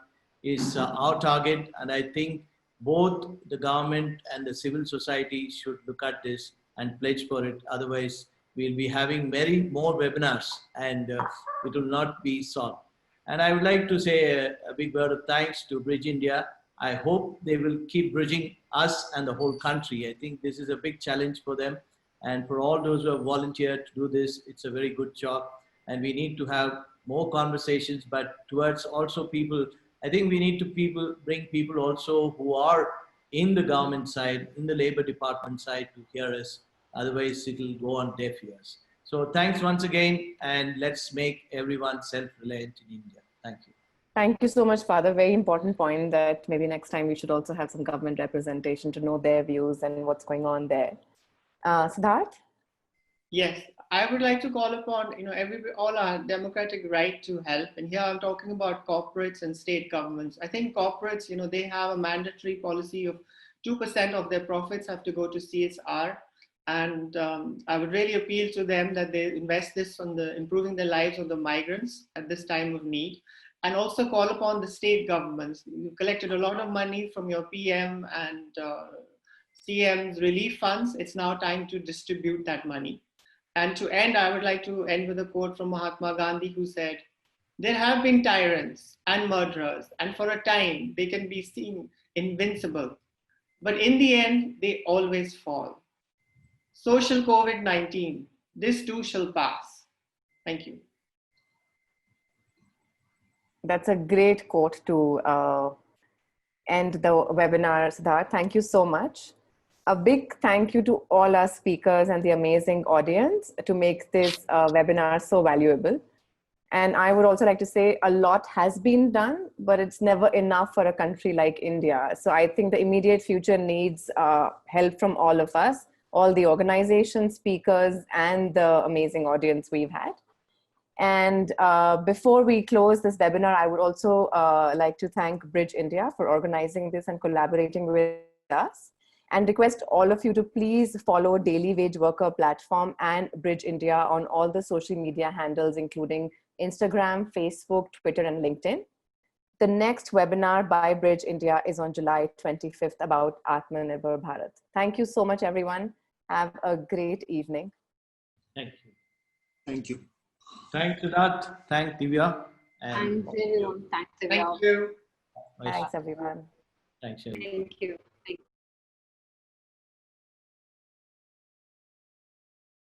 is our target. And I think both the government and the civil society should look at this and pledge for it. Otherwise, we'll be having many more webinars and it will not be solved. And I would like to say a big word of thanks to Bridge India. I hope they will keep bridging us and the whole country. I think this is a big challenge for them. And for all those who have volunteered to do this, it's a very good job. And we need to have more conversations, but towards also people, I think we need to bring people also who are in the government side, in the labor department side to hear us. Otherwise, it will go on deaf ears. So thanks once again, and let's make everyone self-reliant in India. Thank you. Thank you so much, Father. Very important point that maybe next time we should also have some government representation to know their views and what's going on there. Siddharth? Yes, I would like to call upon, all our democratic right to help. And here I'm talking about corporates and state governments. I think corporates, they have a mandatory policy of 2% of their profits have to go to CSR. And I would really appeal to them that they invest this on improving the lives of the migrants at this time of need. And also call upon the state governments. You collected a lot of money from your PM and CM's relief funds. It's now time to distribute that money. And to end, I would like to end with a quote from Mahatma Gandhi, who said, "There have been tyrants and murderers, and for a time they can be seen invincible. But in the end, they always fall. Social COVID-19, this too shall pass." Thank you. That's a great quote to end the webinar, Siddharth. Thank you so much. A big thank you to all our speakers and the amazing audience to make this webinar so valuable. And I would also like to say a lot has been done, but it's never enough for a country like India. So I think the immediate future needs help from all of us, all the organizations, speakers, and the amazing audience we've had. And before we close this webinar, I would also like to thank Bridge India for organizing this and collaborating with us, and request all of you to please follow Daily Wage Worker platform and Bridge India on all the social media handles, including Instagram, Facebook, Twitter, and LinkedIn. The next webinar by Bridge India is on July 25th about Atmanirbhar Bharat. Thank you so much, everyone. Have a great evening. Thank you. Thank you. Thanks, Siddharth. Thanks, Divya. Thanks, everyone. Thanks, Divya. Thank you. Thanks, everyone. Thanks, everyone. Thank you. Thank you.